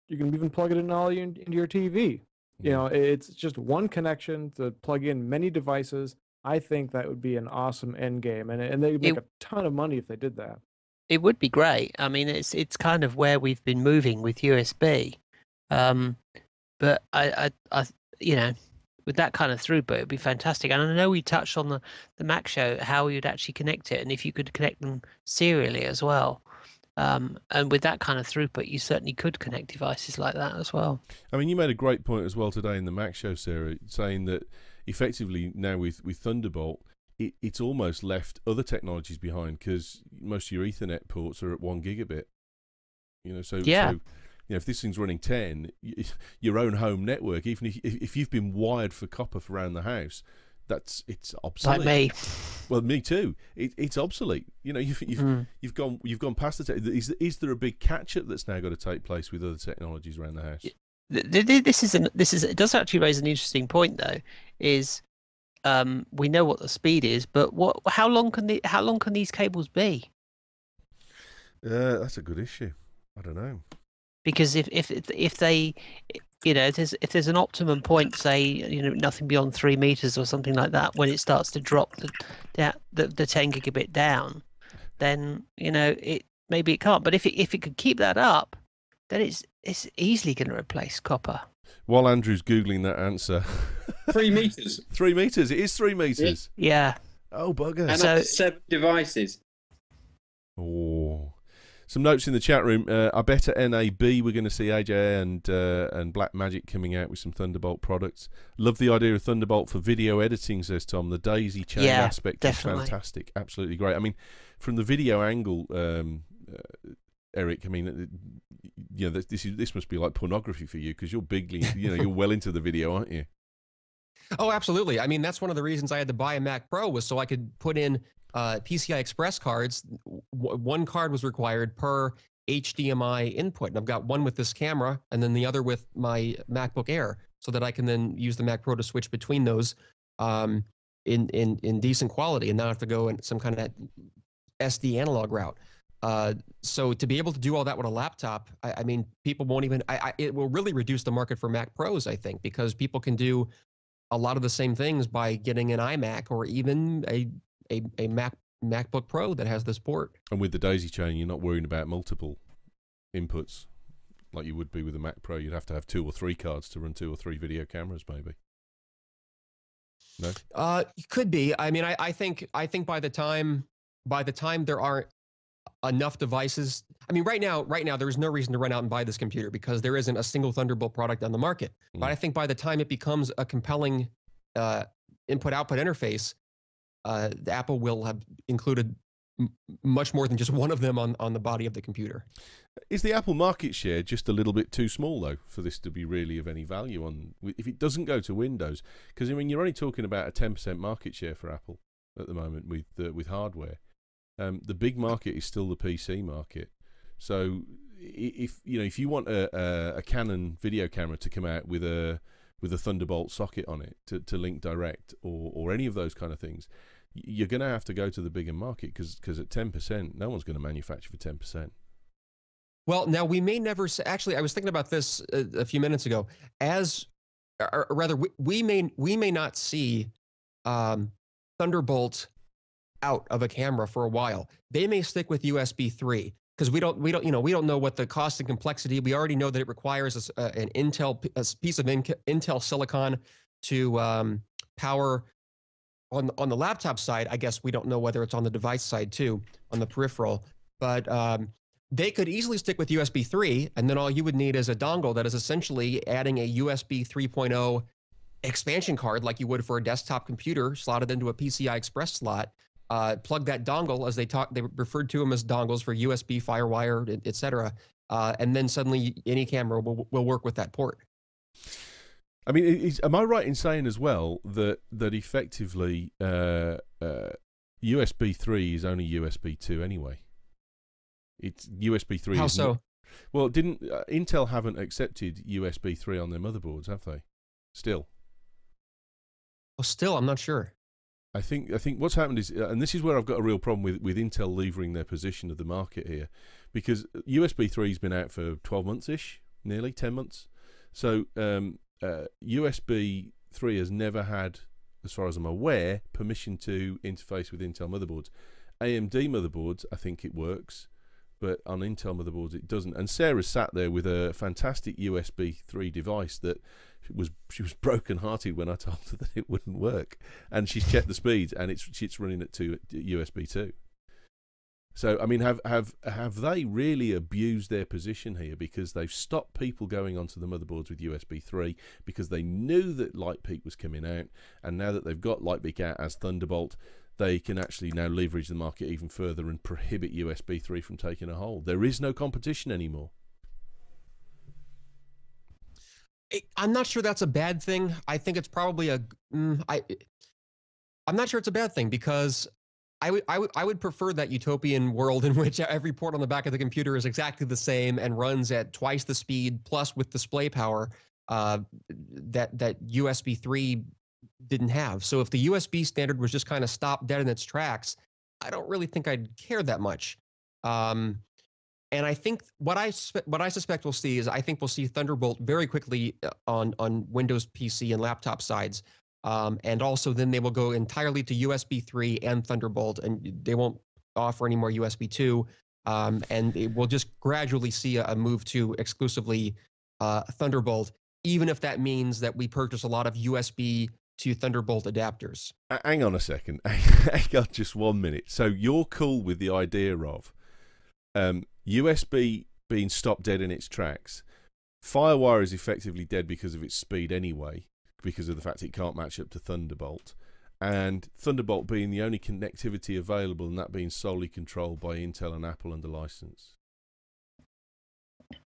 You can even plug it into your TV. You know, it's just one connection to plug in many devices. I think that would be an awesome end game, and they'd make a ton of money if they did that. It would be great. I mean, it's kind of where we've been moving with USB, but I you know, with that kind of throughput, it'd be fantastic. And I know we touched on the Mac show how you'd actually connect it, and if you could connect them serially as well. And with that kind of throughput, you certainly could connect devices like that as well. I mean, you made a great point as well today in the Mac show, Sarah, saying that effectively now with Thunderbolt, it's almost left other technologies behind because most of your Ethernet ports are at 1 gigabit. You know, so if this thing's running 10, your own home network, even if you've been wired for copper around the house, it's obsolete. Like me. Well, me too. It's obsolete. You know, you've gone past the. Is there a big catch up that's now got to take place with other technologies around the house? It does actually raise an interesting point though. Is we know what the speed is, but how long can these cables be? That's a good issue. I don't know. Because if they, you know, if there's an optimum point, say, you know, nothing beyond 3 meters or something like that, when it starts to drop the 10 gigabit down, then, you know, maybe it can't. But if it could keep that up, then it's easily going to replace copper. While Andrew's googling that answer, 3 meters. 3 meters. It is 3 meters. Yeah. Oh bugger! And up to 7 devices. Oh. Some notes in the chat room. I bet at NAB we're going to see AJ and Black Magic coming out with some Thunderbolt products. Love the idea of Thunderbolt for video editing, says Tom. The daisy chain aspect is fantastic. Absolutely great. I mean, from the video angle, Erik, I mean, you know, this must be like pornography for you because you're bigly, you know, you're well into the video, aren't you? Oh, absolutely. I mean, that's one of the reasons I had to buy a Mac Pro was so I could put in PCI Express cards. One card was required per HDMI input, and I've got one with this camera and then the other with my MacBook Air, so that I can then use the Mac Pro to switch between those in decent quality and not have to go in some kind of SD analog route. So to be able to do all that with a laptop, I mean, people won't even. It will really reduce the market for Mac Pros, I think, because people can do a lot of the same things by getting an iMac or even a MacBook Pro that has this port. And with the daisy chain, you're not worrying about multiple inputs like you would be with a Mac Pro. You'd have to have 2 or 3 cards to run 2 or 3 video cameras, maybe. No? It could be. I mean, I think by the time there aren't enough devices. I mean, right now, there is no reason to run out and buy this computer because there isn't a single Thunderbolt product on the market. But I think by the time it becomes a compelling input-output interface, Apple will have included much more than just one of them on the body of the computer. Is the Apple market share just a little bit too small, though, for this to be really of any value on if it doesn't go to Windows? Because, I mean, you're only talking about a 10% market share for Apple at the moment with hardware. The big market is still the PC market. So if you want a Canon video camera to come out with a Thunderbolt socket on it to link direct or any of those kind of things, you're going to have to go to the bigger market because at 10%, no one's going to manufacture for 10%. Well, now we may never actually. I was thinking about this a few minutes ago. Or rather, we may not see Thunderbolt out of a camera for a while. They may stick with USB 3 because we don't know what the cost and complexity. We already know that it requires a piece of Intel silicon to power. On the laptop side, I guess we don't know whether it's on the device side too, on the peripheral. But they could easily stick with USB 3, and then all you would need is a dongle that is essentially adding a USB 3.0 expansion card like you would for a desktop computer, slotted into a PCI Express slot. Plug that dongle, as they referred to them as dongles for USB, FireWire, etc. And then suddenly any camera will work with that port. I mean, am I right in saying as well that effectively USB 3 is only USB 2 anyway? It's USB 3. How so? Well, didn't Intel haven't accepted USB 3 on their motherboards, have they? Still. Well, still, I'm not sure. I think what's happened is, and this is where I've got a real problem with Intel levering their position of the market here, because USB 3's been out for 12 months-ish, nearly 10 months. So USB 3 has never had, as far as I'm aware, permission to interface with Intel motherboards. AMD motherboards, I think it works, but on Intel motherboards it doesn't. And Sarah sat there with a fantastic USB 3 device that she was broken-hearted when I told her that it wouldn't work, and she's checked the speeds and it's running at USB 2. So I mean, have they really abused their position here because they've stopped people going onto the motherboards with USB 3 because they knew that Lightpeak was coming out, and now that they've got Lightpeak out as Thunderbolt, they can actually now leverage the market even further and prohibit USB 3 from taking a hold. There is no competition anymore. I'm not sure that's a bad thing. I think it's probably I'm not sure it's a bad thing because I would prefer that utopian world in which every port on the back of the computer is exactly the same and runs at twice the speed plus with display power that USB 3 didn't have. So if the USB standard was just kind of stopped dead in its tracks, I don't really think I'd care that much. And I think what I suspect we'll see is I think we'll see Thunderbolt very quickly on Windows PC and laptop sides. And also then they will go entirely to USB 3 and Thunderbolt, and they won't offer any more USB 2. And we'll just gradually see a move to exclusively Thunderbolt, even if that means that we purchase a lot of USB to Thunderbolt adapters. Hang on a second. Hang on just 1 minute. So you're cool with the idea of USB being stopped dead in its tracks. FireWire is effectively dead because of its speed anyway, because of the fact it can't match up to Thunderbolt, and Thunderbolt being the only connectivity available, and that being solely controlled by Intel and Apple under license.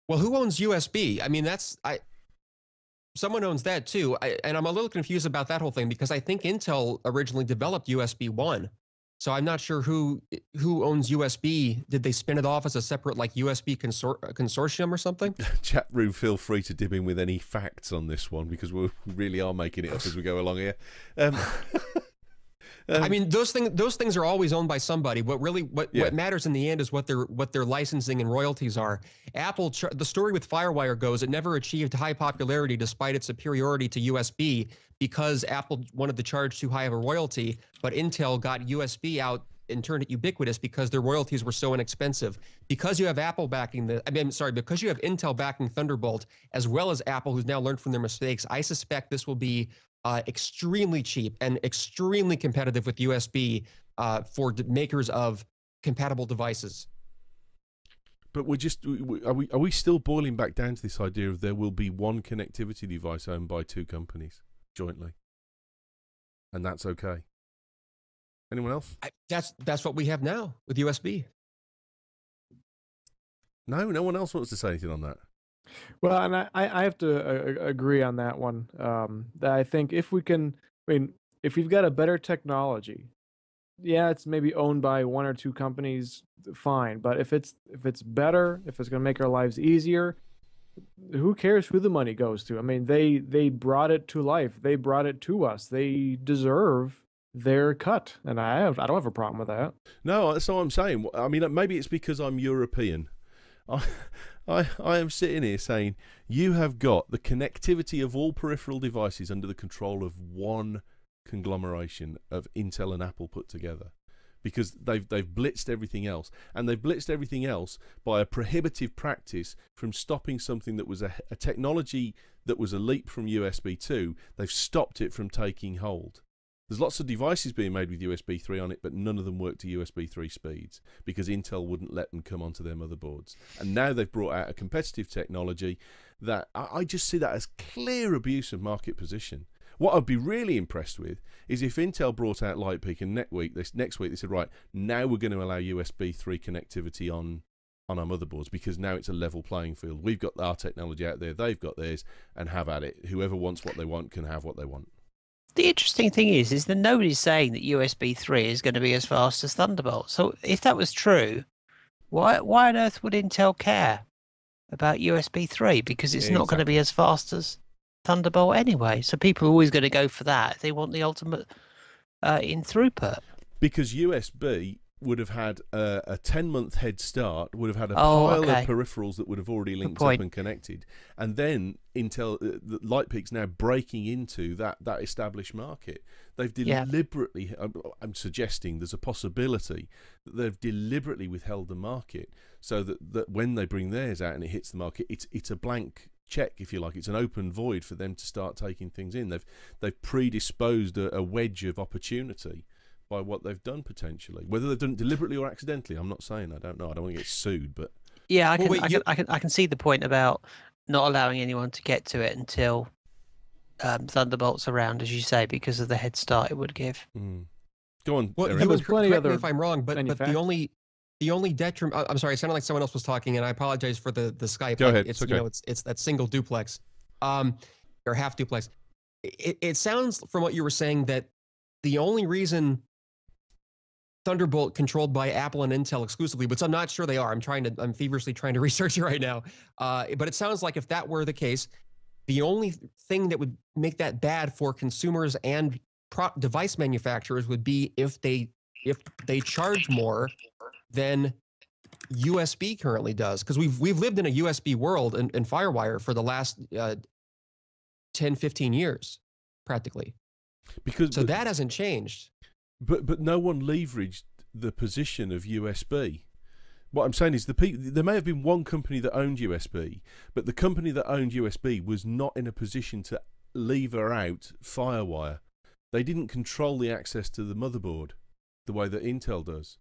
Well, who owns USB? I mean, someone owns that too, and I'm a little confused about that whole thing because I think Intel originally developed USB 1. So I'm not sure who owns USB. Did they spin it off as a separate like USB consortium or something? Chat room, feel free to dip in with any facts on this one because we really are making it up as we go along here. I mean, those things are always owned by somebody. What matters in the end is what their licensing and royalties are. Apple, the story with FireWire goes, it never achieved high popularity despite its superiority to USB because Apple wanted to charge too high of a royalty, but Intel got USB out and turned it ubiquitous because their royalties were so inexpensive. Because you have because you have Intel backing Thunderbolt, as well as Apple, who's now learned from their mistakes, I suspect this will be extremely cheap and extremely competitive with USB for makers of compatible devices. But are we still boiling back down to this idea of there will be one connectivity device owned by two companies jointly, and that's okay? Anyone else? That's what we have now with USB. No one else wants to say anything on that. Well, and I have to agree on that one. That I think if we can, if we've got a better technology, yeah, it's maybe owned by one or two companies, fine. But if it's better, if it's going to make our lives easier, who cares who the money goes to? I mean, they brought it to life. They brought it to us. They deserve their cut, and I don't have a problem with that. No, that's what I'm saying. I mean, maybe it's because I'm European. I am sitting here saying you have got the connectivity of all peripheral devices under the control of one conglomeration of Intel and Apple put together, because they've blitzed everything else, and they've blitzed everything else by a prohibitive practice from stopping something that was a technology that was a leap from USB 2. They've stopped it from taking hold. There's lots of devices being made with USB 3 on it, but none of them work to USB 3 speeds because Intel wouldn't let them come onto their motherboards. And now they've brought out a competitive technology that I just see that as clear abuse of market position. What I'd be really impressed with is if Intel brought out Lightpeak and next week they said, right, now we're going to allow USB 3 connectivity on our motherboards, because now it's a level playing field. We've got our technology out there, they've got theirs, and have at it. Whoever wants what they want can have what they want. The interesting thing is that nobody's saying that USB 3 is going to be as fast as Thunderbolt. So if that was true, why on earth would Intel care about USB 3? Because it's not going to be as fast as Thunderbolt anyway. So people are always going to go for that. They want the ultimate in throughput. Because USB would have had a 10-month head start, would have had a pile of peripherals that would have already linked up and connected. And then Intel, Lightpeak's now breaking into that established market. They've deliberately, I'm suggesting there's a possibility that they've deliberately withheld the market so that when they bring theirs out and it hits the market, it's a blank check, if you like. It's an open void for them to start taking things in. They've predisposed a wedge of opportunity by what they've done potentially. Whether they've done it deliberately or accidentally, I'm not saying. I don't know. I don't want to get sued, but yeah, I can see the point about not allowing anyone to get to it until Thunderbolt's around, as you say, because of the head start it would give. Go on. Well, Erik. correct me if I'm wrong, but the only detriment. I'm sorry, it sounded like someone else was talking, and I apologize for the Skype. Go ahead. It's okay. It's that single duplex, or half duplex. It sounds from what you were saying that the only reason Thunderbolt controlled by Apple and Intel exclusively, which I'm not sure they are. I'm feverishly trying to research it right now. But it sounds like if that were the case, the only thing that would make that bad for consumers and device manufacturers would be if they charge more than USB currently does. Because we've lived in a USB world in FireWire for the last 10, 15 years, practically. So that hasn't changed. But no one leveraged the position of USB. What I'm saying is there may have been one company that owned USB, but the company that owned USB was not in a position to lever out FireWire. They didn't control the access to the motherboard the way that Intel does.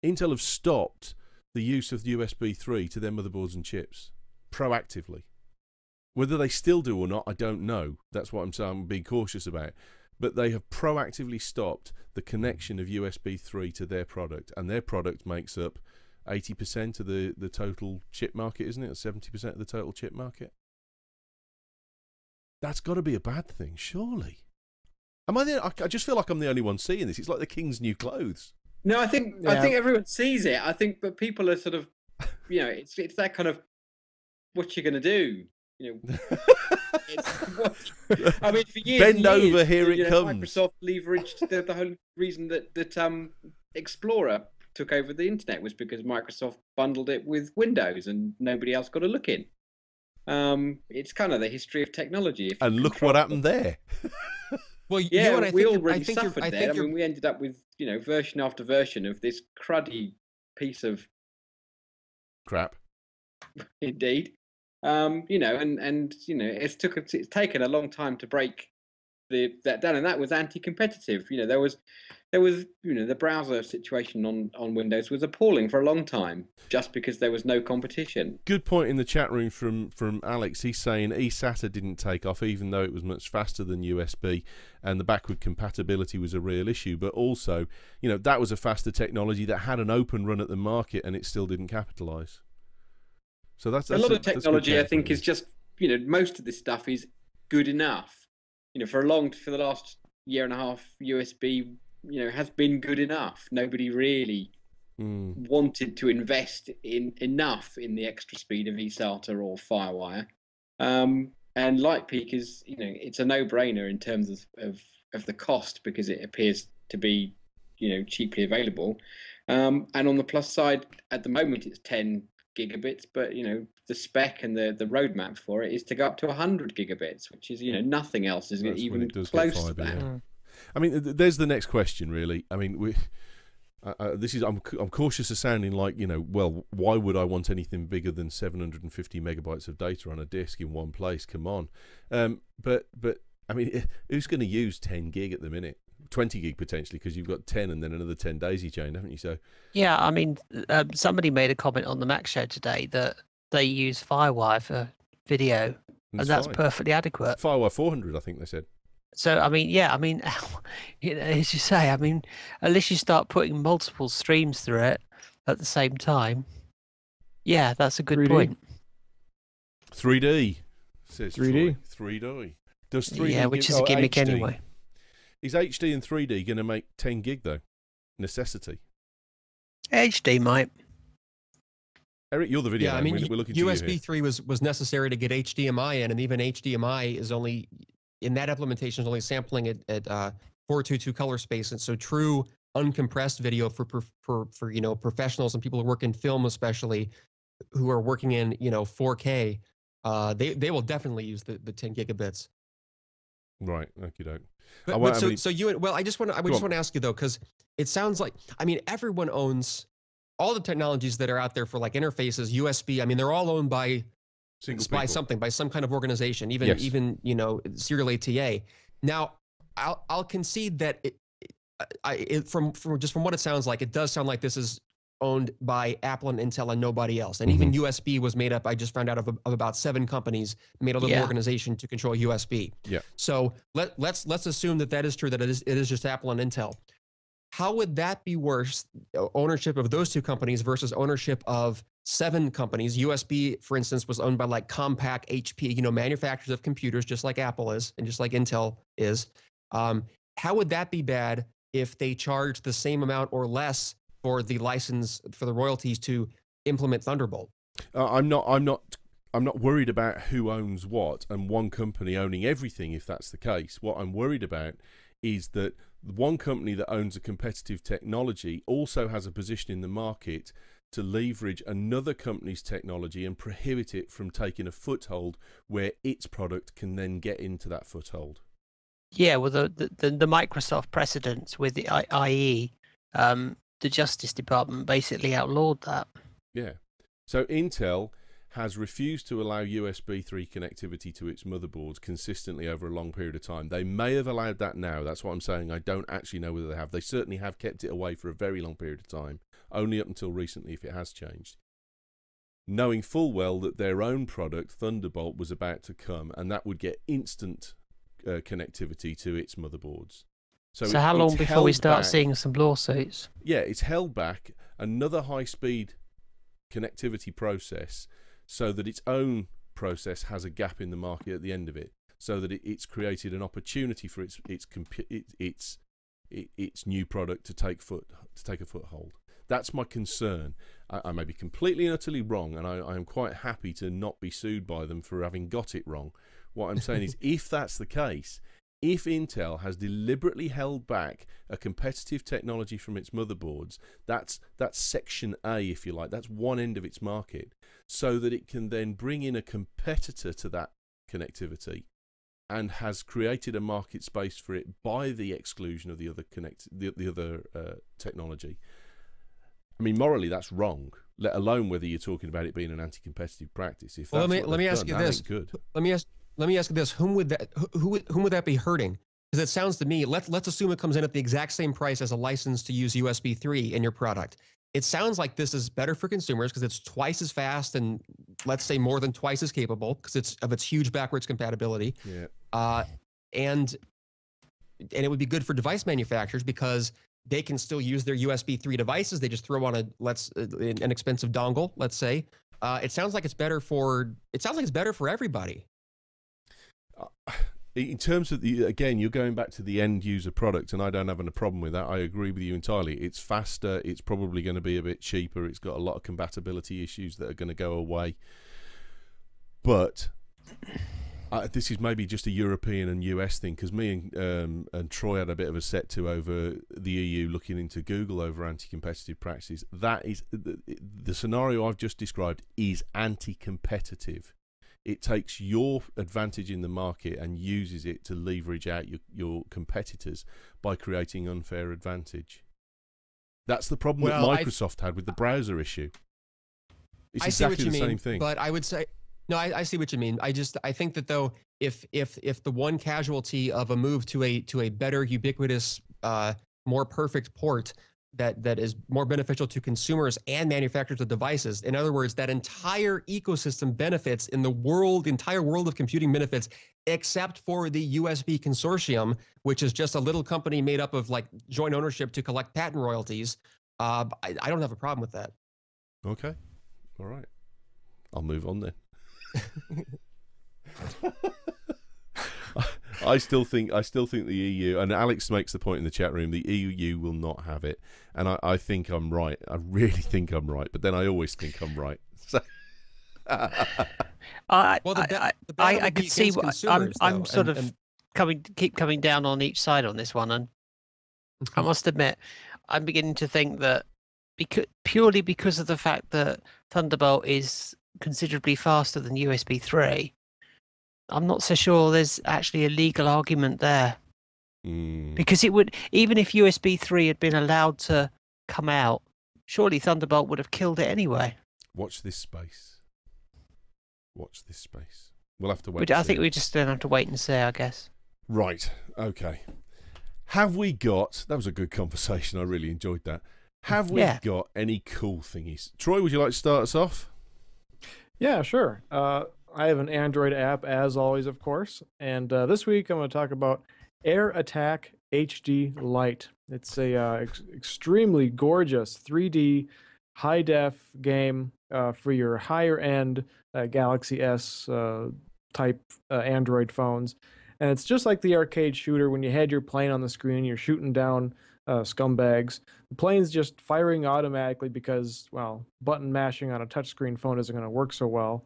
Intel have stopped the use of USB 3 to their motherboards and chips proactively. Whether they still do or not, I don't know. That's what I'm saying. I'm being cautious about. But they have proactively stopped the connection of USB 3 to their product, and their product makes up 80% of the total chip market, isn't it? Or 70% of the total chip market? That's got to be a bad thing, surely. I just feel like I'm the only one seeing this. It's like the king's new clothes. No, I think everyone sees it. I think, but people are sort of, it's that kind of, what you going to do? I mean, for years, bend over, here it comes. Microsoft leveraged the whole reason that Explorer took over the internet was because Microsoft bundled it with Windows, and nobody else got a look in. It's kind of the history of technology. And look what happened there. Well, yeah, we all really suffered there. I mean, we ended up with version after version of this cruddy piece of crap. Indeed. It's taken a long time to break that down, and that was anti-competitive. There was the browser situation on Windows was appalling for a long time, just because there was no competition. Good point in the chat room from Alex. He's saying eSATA didn't take off, even though it was much faster than USB, and the backward compatibility was a real issue. But also, that was a faster technology that had an open run at the market, and it still didn't capitalize. So that's a lot of technology. I think is just most of this stuff is good enough. For the last year and a half, USB has been good enough. Nobody really wanted to invest enough in the extra speed of eSATA or FireWire. And LightPeak is, it's a no-brainer in terms of the cost, because it appears to be, cheaply available. And on the plus side, at the moment, it's 10 gigabits, but the spec and the roadmap for it is to go up to 100 gigabits, which is nothing else is even close to that. Yeah. I mean, there's the next question, really. I mean, I'm cautious of sounding like, well, why would I want anything bigger than 750 megabytes of data on a disk in one place? Come on. But I mean, who's going to use 10 gig at the minute? 20 gig potentially, because you've got 10 and then another 10 daisy chain, haven't you? So yeah, I mean, somebody made a comment on the Mac Show today that they use FireWire for video, and that's fine. Perfectly adequate. FireWire 400, I think they said. So I mean, yeah, I mean, as you say, I mean, unless you start putting multiple streams through it at the same time, yeah, that's a good 3D. point. 3D says 3D. 3D. Does 3D? Yeah, which is a gimmick HD. Anyway. Is HD and 3D going to make 10 gig though? Necessity. HD might. Erik, you're the video. Yeah, I mean, we're looking USB 3 was necessary to get HDMI in, and even HDMI is only in that implementation is only sampling at 422 color space, and so true uncompressed video for professionals and people who work in film, especially who are working in 4K, they will definitely use the 10 gigabits. Right. Okay, doke. So Ewan, well, I just want to ask you though, because it sounds like, I mean, everyone owns all the technologies that are out there for like interfaces, USB. I mean, they're all owned by some kind of organization, even serial ATA. Now, I'll concede that from what it sounds like, it does sound like this is owned by Apple and Intel and nobody else. And even USB was made up, I just found out, of about 7 companies made a little organization to control USB. Yeah. So let's assume that is true, that it is just Apple and Intel. How would that be worse, ownership of those 2 companies versus ownership of 7 companies? USB, for instance, was owned by like Compaq, HP, manufacturers of computers, just like Apple is and just like Intel is. How would that be bad if they charge the same amount or less for the license, for the royalties to implement Thunderbolt? I'm not worried about who owns what and one company owning everything, if that's the case. What I'm worried about is that one company that owns a competitive technology also has a position in the market to leverage another company's technology and prohibit it from taking a foothold where its product can then get into that foothold. Yeah, well, the Microsoft precedents with the IE, the Justice Department basically outlawed that. Yeah. So Intel has refused to allow USB 3 connectivity to its motherboards consistently over a long period of time. They may have allowed that now. That's what I'm saying. I don't actually know whether they have. They certainly have kept it away for a very long period of time, only up until recently if it has changed. Knowing full well that their own product, Thunderbolt, was about to come, and that would get instant connectivity to its motherboards. So how long before we start seeing some lawsuits? Yeah, it's held back another high-speed connectivity process so that its own process has a gap in the market at the end of it, so that it's created an opportunity for its new product to take a foothold. That's my concern. I may be completely and utterly wrong, and I am quite happy to not be sued by them for having got it wrong. What I'm saying is, if that's the case, if Intel has deliberately held back a competitive technology from its motherboards, that's section A, if you like, that's one end of its market, so that it can then bring in a competitor to that connectivity and has created a market space for it by the exclusion of the other technology. I mean, morally, that's wrong, let alone whether you're talking about it being an anti-competitive practice. If let me ask you this. Let me ask you this: whom would that be hurting? Because it sounds to me, let's assume it comes in at the exact same price as a license to use USB 3 in your product. It sounds like this is better for consumers because it's twice as fast and let's say more than twice as capable because it's of its huge backwards compatibility. Yeah. And it would be good for device manufacturers because they can still use their USB 3 devices. They just throw on an expensive dongle, let's say. It sounds like it's better for everybody. In terms of again, you're going back to the end user product, and I don't have a problem with that. I agree with you entirely. It's faster. It's probably going to be a bit cheaper. It's got a lot of compatibility issues that are going to go away. But this is maybe just a European and US thing, because me and Troy had a bit of a set to over the EU looking into Google over anti-competitive practices. That is the scenario I've just described is anti-competitive. It takes your advantage in the market and uses it to leverage out your competitors by creating unfair advantage. That's the problem that Microsoft had with the browser issue. It's exactly the same thing. But I would say, no, I see what you mean. I think that though, if the one casualty of a move to a better ubiquitous, more perfect port that is more beneficial to consumers and manufacturers of devices. In other words, that entire ecosystem benefits in the entire world of computing benefits, except for the USB consortium, which is just a little company made up of like joint ownership to collect patent royalties. I don't have a problem with that. Okay. All right. I'll move on then. I still think the EU, and Alex makes the point in the chat room, the EU will not have it, and I think I'm right. I really think I'm right, but then I always think I'm right. So I can see what I'm sort of keep coming down on each side on this one, and I must admit, I'm beginning to think that purely because of the fact that Thunderbolt is considerably faster than USB 3. I'm not so sure there's actually a legal argument there. Because it would, even if USB 3 had been allowed to come out, surely Thunderbolt would have killed it anyway. Watch this space. Watch this space. We'll have to wait. But I think we just don't have to wait and see, I guess. Right. Okay. Have we got... That was a good conversation. I really enjoyed that. Have we got any cool thingies? Troy, would you like to start us off? Yeah, sure. I have an Android app, as always, of course. And this week I'm going to talk about Air Attack HD Lite. It's a extremely gorgeous 3D high-def game for your higher-end Galaxy S type Android phones. And it's just like the arcade shooter. When you had your plane on the screen, you're shooting down scumbags. The plane's just firing automatically because, well, button mashing on a touchscreen phone isn't going to work so well.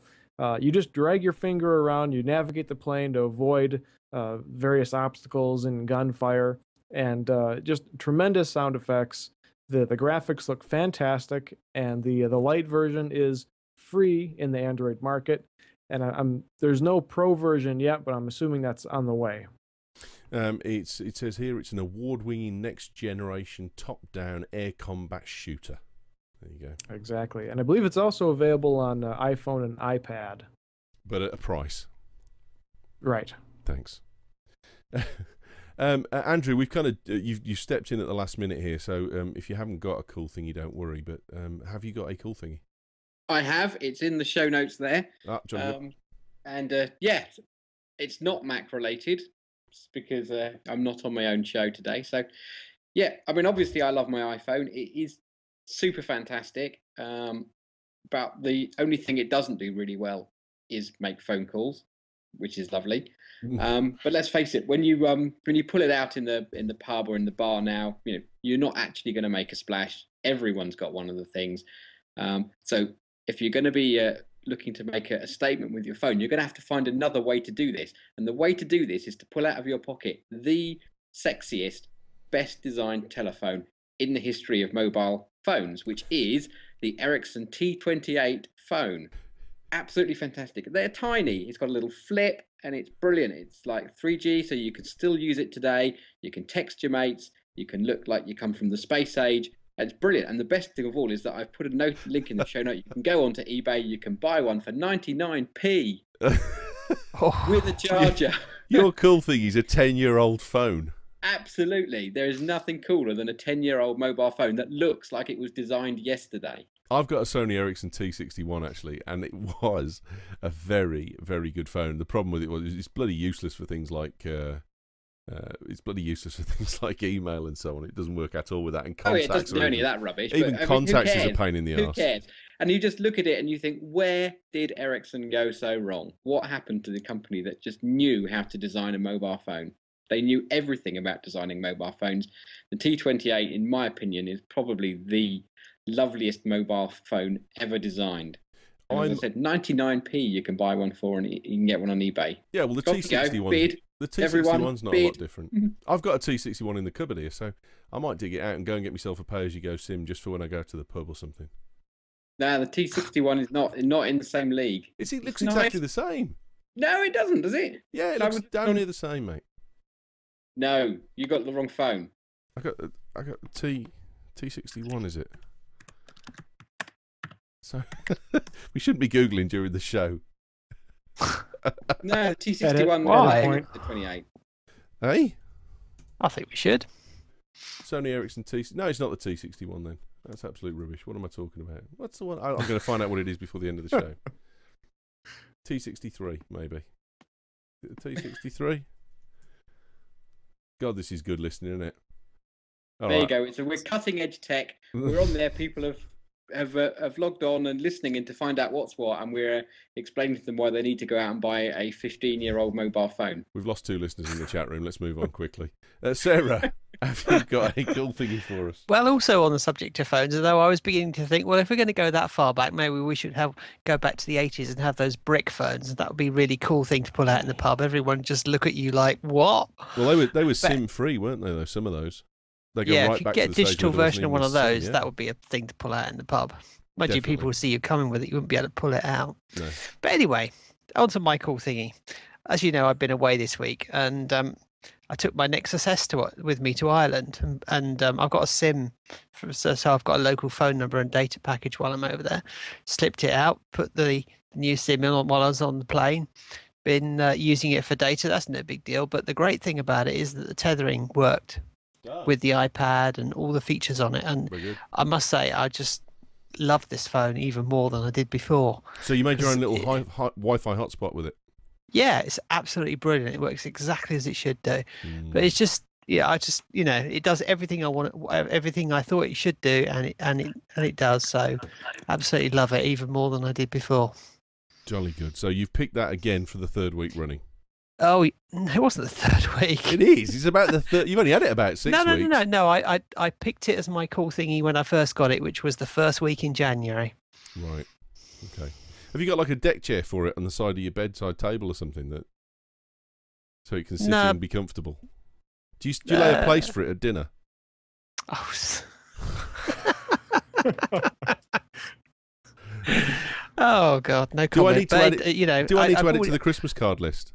You just drag your finger around, you navigate the plane to avoid various obstacles and gunfire, and just tremendous sound effects. The graphics look fantastic, and the light version is free in the Android market. And there's no pro version yet, but I'm assuming that's on the way. It says here it's an award-winning next-generation top-down air combat shooter. There you go. Exactly. And I believe it's also available on iPhone and iPad. But at a price. Right. Thanks. Andrew, we've kind of you stepped in at the last minute here, so if you haven't got a cool thingy, don't worry. But have you got a cool thingy? I have. It's in the show notes there. Yeah, it's not Mac related because I'm not on my own show today. So, yeah, I mean, obviously, I love my iPhone. It is super fantastic. But the only thing it doesn't do really well is make phone calls, which is lovely. But let's face it, when you pull it out in the pub or in the bar now, you're not actually going to make a splash. Everyone's got one of the things. So if you're going to be looking to make a statement with your phone, you're going to have to find another way to do this. And the way to do this is to pull out of your pocket the sexiest, best designed telephone in the history of mobile phones, which is the Ericsson T28 phone. Absolutely fantastic. They're tiny. It's got a little flip and it's brilliant. It's like 3G, so you can still use it today. You can text your mates. You can look like you come from the space age. It's brilliant. And the best thing of all is that I've put a link in the show note. You can go onto eBay. You can buy one for 99p with a charger. Your cool thing is a 10-year-old phone. Absolutely. There is nothing cooler than a 10-year-old mobile phone that looks like it was designed yesterday. I've got a Sony Ericsson T61 actually, and it was a very, very good phone. The problem with it was it's bloody useless for things like email and so on. It doesn't work at all with that. And contacts, it doesn't do any of that rubbish. Even contacts is a pain in the arse. Who cares? And you just look at it and you think, where did Ericsson go so wrong? What happened to the company that just knew how to design a mobile phone? They knew everything about designing mobile phones. The T28, in my opinion, is probably the loveliest mobile phone ever designed. As I said, 99p you can buy one for, and you can get one on eBay. Yeah, well, the T61, the T61's not a lot different. I've got a T61 in the cupboard here, so I might dig it out and go and get myself a pay-as-you-go SIM just for when I go to the pub or something. No, the T61 is not in the same league. It looks exactly the same. No, it doesn't, does it? Yeah, it looks down near the same, mate. No, you got the wrong phone. I got T61, is it? So we shouldn't be Googling during the show. No, T61. Why? The 28. Hey? I think we should. Sony Ericsson No, it's not the T61 then. That's absolute rubbish. What am I talking about? What's the one? I'm going to find out what it is before the end of the show. T63, maybe. T63? God, this is good listening, isn't it? There you go. So we're cutting edge tech. We're on there. People have logged on and listening in to find out what's what, and we're explaining to them why they need to go out and buy a 15-year-old mobile phone. We've lost 2 listeners in the chat room. Let's move on quickly. Sarah, have you got a cool thingy for us? Well, also on the subject of phones, although I was beginning to think, well, if we're going to go that far back, maybe we should go back to the 80s and have those brick phones. That would be a really cool thing to pull out in the pub. Everyone just look at you like, what? Well, they were SIM-free, weren't they, though, some of those? Yeah, if you get a digital version of one of those, that would be a thing to pull out in the pub. Mind you, people would see you coming with it. You wouldn't be able to pull it out. No. But anyway, on to my cool thingy. As you know, I've been away this week, and I took my Nexus S with me to Ireland, and I've got a SIM, so I've got a local phone number and data package while I'm over there. Slipped it out, put the new SIM in while I was on the plane. Been using it for data. That's no big deal. But the great thing about it is that the tethering worked with the iPad and all the features on it. And I must say, I just love this phone even more than I did before. So you made your own little Wi-Fi hotspot with it? Yeah, it's absolutely brilliant. It works exactly as it should do. But it's just, it does everything I want, everything I thought it should do, and it does. So absolutely love it even more than I did before. Jolly good. So you've picked that again for the 3rd week running? Oh, it wasn't the 3rd week. It is. It's about the 3rd. You've only had it about 6 weeks. No. I picked it as my cool thingy when I first got it, which was the 1st week in January. Right. Okay. Have you got like a deck chair for it on the side of your bedside table or something so you can sit in and be comfortable? Do you lay a place for it at dinner? Oh. Oh God, no comment. Do I need to add it to the Christmas card list?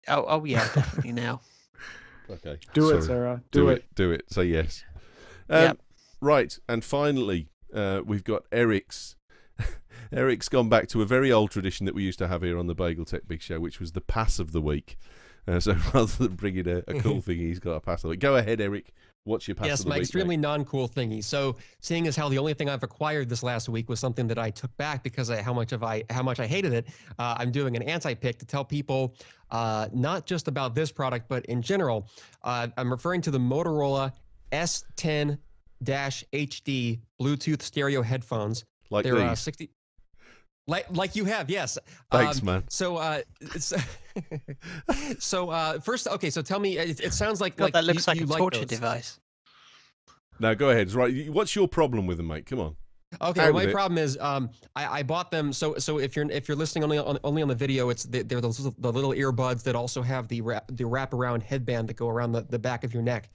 Oh yeah, definitely now. Okay. Do it, Sarah. Do it. Say yes. Yep. Right, and finally, we've got Erik's. Erik's gone back to a very old tradition that we used to have here on the Bagel Tech Big Show, which was the pass of the week. So rather than bringing a cool thing, he's got a pass of the week. Go ahead, Erik. What's your pass of the week? Yes, my extremely non-cool thingy. So, seeing as how the only thing I've acquired this last week was something that I took back because of how much I hated it, I'm doing an anti-pick to tell people not just about this product, but in general. I'm referring to the Motorola S10-HD Bluetooth stereo headphones. Like they're these. 60. Like you have, yes. Thanks, man. First, okay. So tell me, it sounds like God, that looks like a torture those. Device. No, go ahead. Right. What's your problem with them, mate? Come on. Okay, my problem is I bought them. So if you're listening only on the video, they're the little earbuds that also have the wraparound headband that go around the back of your neck.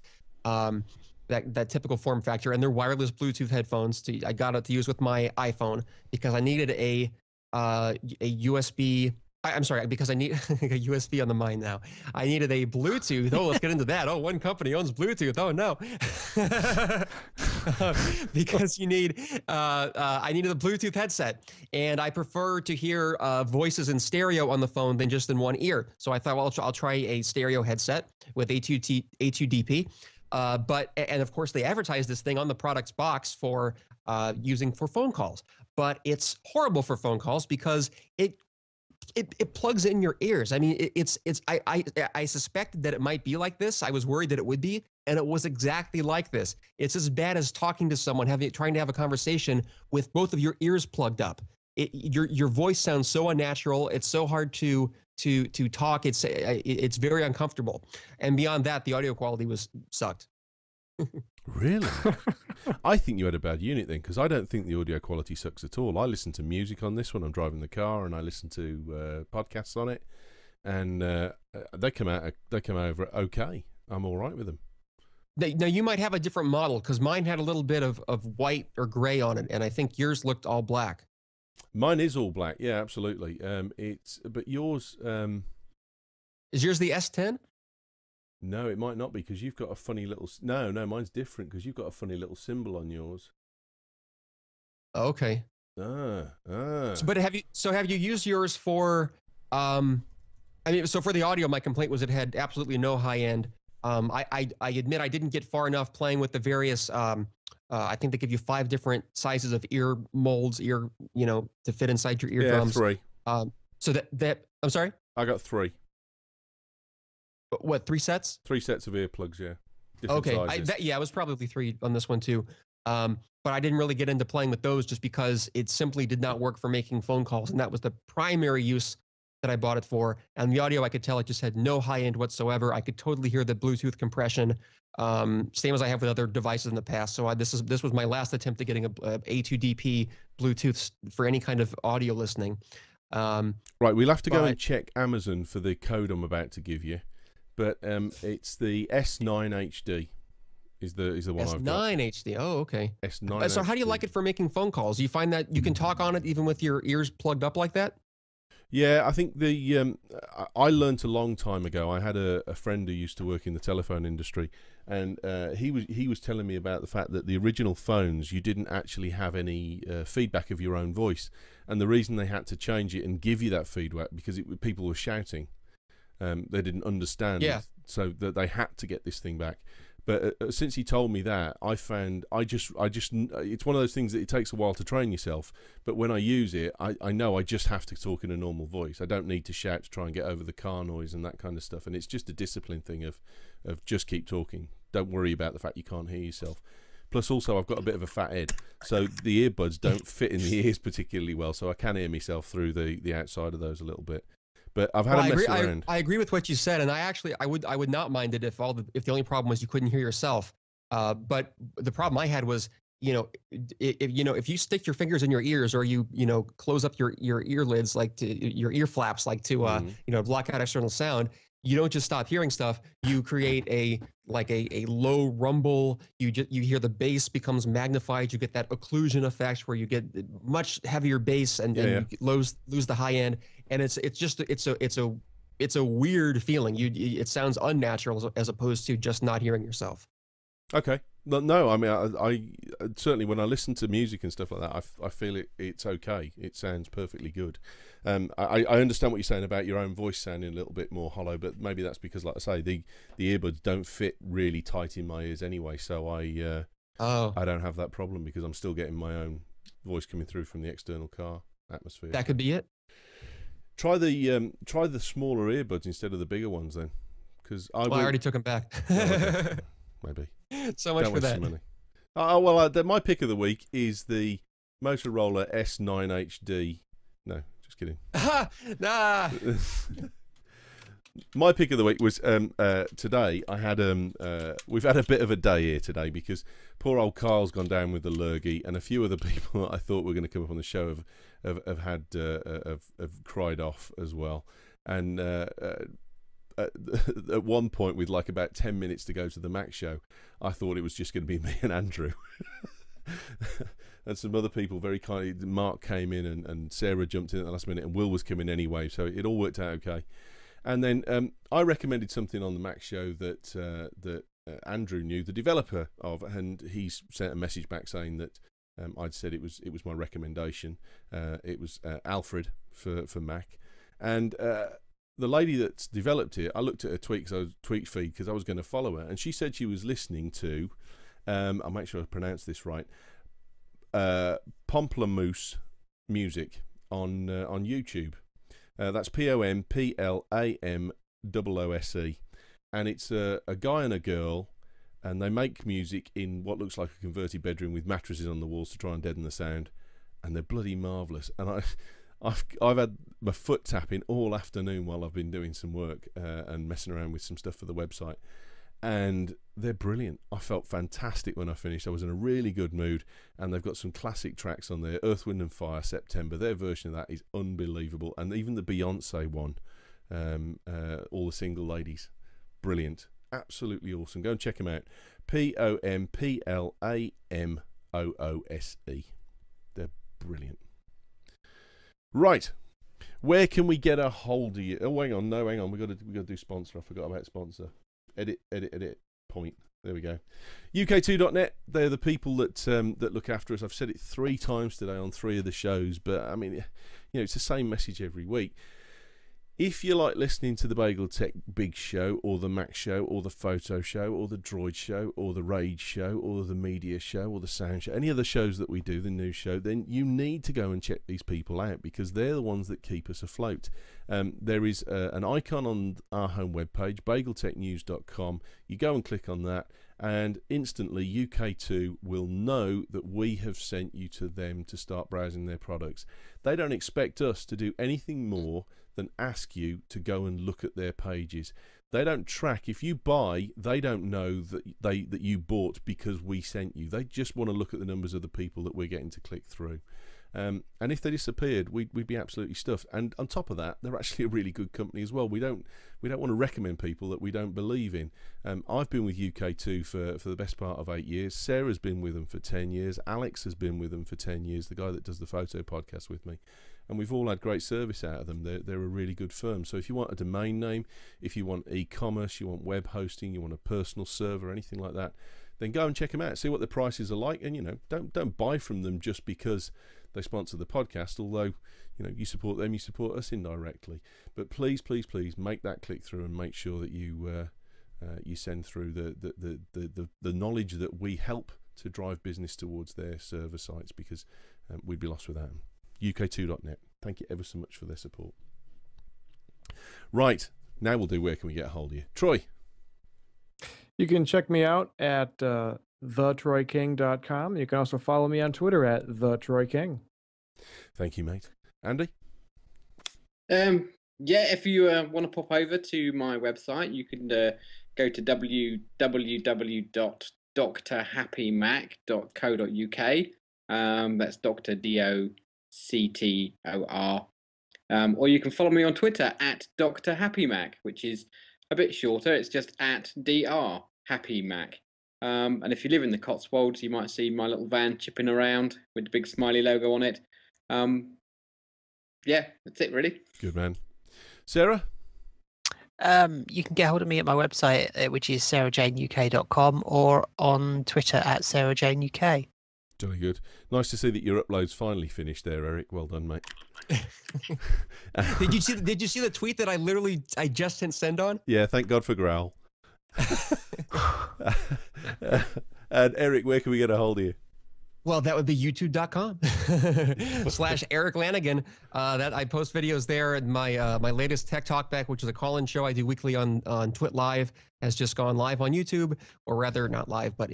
That typical form factor, and they're wireless Bluetooth headphones. I got it to use with my iPhone because I needed a USB I'm sorry, because I need a USB on the mind now. I needed a Bluetooth. Oh, let's get into that. Oh, one company owns Bluetooth. Oh no, because you need. I needed a Bluetooth headset, and I prefer to hear voices in stereo on the phone than just in one ear. So I thought, well, I'll try a stereo headset with A2DP. And of course, they advertise this thing on the product's box for using for phone calls. But it's horrible for phone calls because it plugs in your ears. I mean, I suspected that it might be like this. I was worried that it would be, and it was exactly like this. It's as bad as talking to someone, trying to have a conversation with both of your ears plugged up. Your voice sounds so unnatural. It's so hard to talk. It's very uncomfortable. And beyond that, the audio quality sucked. Really? I think you had a bad unit then, because I don't think the audio quality sucks at all. I listen to music on this when I'm driving the car, and I listen to podcasts on it, and they come over okay. I'm all right with them. Now you might have a different model, because mine had a little bit of white or gray on it, and I think yours looked all black. Mine is all black, yeah, absolutely. But yours is yours the S10? No, it might not be, because you've got a funny little. No, mine's different, because you've got a funny little symbol on yours. Okay. But have you used yours for? I mean, so for the audio, my complaint was it had absolutely no high end. I admit I didn't get far enough playing with the various. I think they give you 5 different sizes of ear molds, to fit inside your eardrums. Yeah, 3. So that I'm sorry. I got 3. What, 3 sets? 3 sets of earplugs, yeah. Different sizes. I was probably 3 on this one too. But I didn't really get into playing with those just because it simply did not work for making phone calls, and that was the primary use that I bought it for. And the audio, I could tell it just had no high end whatsoever. I could totally hear the Bluetooth compression, same as I have with other devices in the past. So this was my last attempt at getting a A2DP Bluetooth for any kind of audio listening. Right, we'll have to go and check Amazon for the code I'm about to give you. But it's the S9HD is the one I've got. S9HD. Oh, okay. S9. So how do you like it for making phone calls? Do you find that you can talk on it even with your ears plugged up like that? Yeah, I think I learned a long time ago. I had a friend who used to work in the telephone industry, and he was telling me about the fact that the original phones, you didn't actually have any feedback of your own voice, and the reason they had to change it and give you that feedback because people were shouting. They didn't understand, so that they had to get this thing back. But since he told me that, I found I just it's one of those things that it takes a while to train yourself. But when I use it, I know I just have to talk in a normal voice. I don't need to shout to try and get over the car noise and that kind of stuff. And it's just a discipline thing of just keep talking. Don't worry about the fact you can't hear yourself. Plus, also, I've got a bit of a fat head, so the earbuds don't fit in the ears particularly well. So I can hear myself through the outside of those a little bit. But I've had a mess around. I agree with what you said, and I would not mind it if the only problem was you couldn't hear yourself. But the problem I had was, if you stick your fingers in your ears, or you close up your earlids your ear flaps to block out external sound, you don't just stop hearing stuff. You create a low rumble. You hear the bass becomes magnified. You get that occlusion effect where you get much heavier bass and you lose the high end. And it's a weird feeling. It sounds unnatural as opposed to just not hearing yourself. Okay. No, I mean, I certainly when I listen to music and stuff like that, I feel it's okay. It sounds perfectly good. I understand what you're saying about your own voice sounding a little bit more hollow, but maybe that's because, like I say, the earbuds don't fit really tight in my ears anyway, so I don't have that problem because I'm still getting my own voice coming through from the external car atmosphere. That could be it. Try the smaller earbuds instead of the bigger ones then, because I already took them back. Oh, okay. Maybe. So much for that. My pick of the week is the Motorola S9HD. No, just kidding. Nah. My pick of the week was today. I had we've had a bit of a day here today because poor old Carl's gone down with the lurgy, and a few other people that I thought were going to come up on the show have cried off as well. And at one point, with like about 10 minutes to go to the Mac show, I thought it was just going to be me and Andrew. and some other people very kindly. Mark came in and Sarah jumped in at the last minute, and Will was coming anyway, so it all worked out okay. And then I recommended something on the Mac show that Andrew knew, the developer of, and he sent a message back saying that I'd said it was my recommendation. It was Alfred for Mac, and the lady that's developed it. I looked at her tweet feed because I was going to follow her, and she said she was listening to. I'll make sure I pronounce this right. Pomplamoose music on YouTube. That's POMPLAMOOSE, and it's a guy and a girl, and they make music in what looks like a converted bedroom with mattresses on the walls to try and deaden the sound, and they're bloody marvellous. And I've had my foot tapping all afternoon while I've been doing some work and messing around with some stuff for the website, and they're brilliant. I felt fantastic when I finished. I was in a really good mood, and they've got some classic tracks on there. Earth, Wind and Fire, September. Their version of that is unbelievable, and even the Beyonce one, all the single ladies, brilliant, absolutely awesome. Go and check them out. POMPLAMOOSE. They're brilliant. Right, where can we get a hold of you? Oh, hang on, we got to do sponsor. I forgot about sponsor. Edit. Point. There we go. UK2.net. They're the people that look after us. I've said it 3 times today on 3 of the shows, but I mean, it's the same message every week. If you like listening to the Bagel Tech Big Show, or the Mac Show, or the Photo Show, or the Droid Show, or the Rage Show, or the Media Show, or the Sound Show, any of the shows that we do, the news show, then you need to go and check these people out, because they're the ones that keep us afloat. There is an icon on our home webpage, BagelTechNews.com. You go and click on that, and instantly UK2 will know that we have sent you to them to start browsing their products. They don't expect us to do anything more than ask you to go and look at their pages. They don't track. If you buy, they don't know that you bought because we sent you. They just want to look at the numbers of the people that we're getting to click through. And if they disappeared, we'd be absolutely stuffed. And on top of that, they're actually a really good company as well. We don't want to recommend people that we don't believe in. I've been with UK2 for the best part of 8 years. Sarah's been with them for 10 years. Alex has been with them for 10 years, the guy that does the photo podcast with me. And we've all had great service out of them. They're a really good firm. So if you want a domain name, if you want e-commerce, you want web hosting, you want a personal server, anything like that, then go and check them out. See what the prices are like, and don't buy from them just because they sponsor the podcast. Although you support them, you support us indirectly. But please, please, please make that click through and make sure that you send through the knowledge that we help to drive business towards their server sites, because we'd be lost without them. UK2.net. Thank you ever so much for their support. Right, now we'll do where can we get a hold of you. Troy. You can check me out at thetroyking.com. You can also follow me on Twitter at thetroyking. Thank you, mate. Andy? Yeah, if you want to pop over to my website, you can go to www.drhappymac.co.uk. That's Dr. DOCTOR. Or you can follow me on Twitter at Dr. Happy Mac, which is a bit shorter. It's just at Dr. Happy Mac. And if you live in the Cotswolds, you might see my little van chipping around with the big smiley logo on it. Yeah, that's it, really. Good man. Sarah? You can get hold of me at my website, which is sarahjaneuk.com, or on Twitter at sarahjaneuk. Jolly good. Nice to see that your upload's finally finished there, Eric. Well done, mate. Did you see the tweet that I just hit send on? Yeah, thank God for Growl. And Eric, where can we get a hold of you? Well, that would be youtube.com /Erik Lanigan. That I post videos there. My latest Tech Talk Back, which is a call-in show I do weekly on TWiT Live, has just gone live on YouTube, or rather not live, but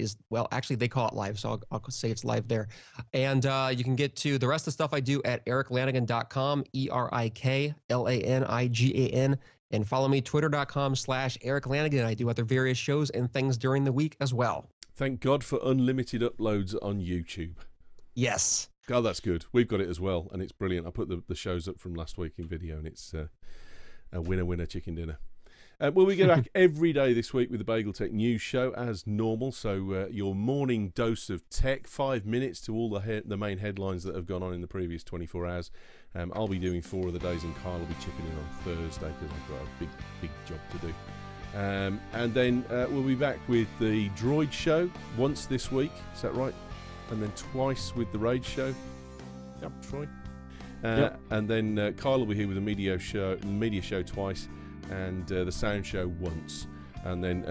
actually they call it live, so I'll say it's live there. And you can get to the rest of the stuff I do at eriklanigan.com, ERIKLANIGAN, and follow me twitter.com /Erik Lanigan. I do other various shows and things during the week as well. Thank God for unlimited uploads on YouTube. Yes. God, that's good. We've got it as well, and it's brilliant. I put the shows up from last week in video, and it's a winner, chicken dinner. We'll be back every day this week with the Bagel Tech News Show as normal. So your morning dose of tech, 5 minutes to all the main headlines that have gone on in the previous 24 hours. I'll be doing 4 of the days, and Kyle will be chipping in on Thursday because I've got a big job to do. And then we'll be back with the Droid Show once this week. Is that right? And then twice with the Raid Show. Yep, Troy. Yep. And then Kyle will be here with the media show twice, and the sound show once, and then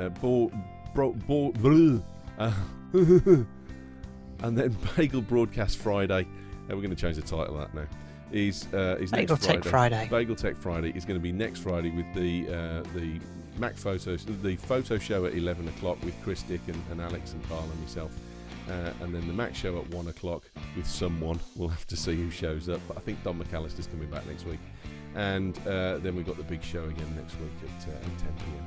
and then Bagel Broadcast Friday. We're going to change the title of that now. Is Bagel Tech Friday. Bagel Tech Friday is going to be next Friday with the Mac photos, the photo show at 11 o'clock with Chris, Dick, and Alex and Carl and myself. And then the Mac show at 1 o'clock with someone. We'll have to see who shows up. But I think Don McAllister's coming back next week. And then we've got the big show again next week at 10 p.m.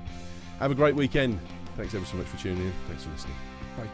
Have a great weekend. Thanks ever so much for tuning in. Thanks for listening. Bye.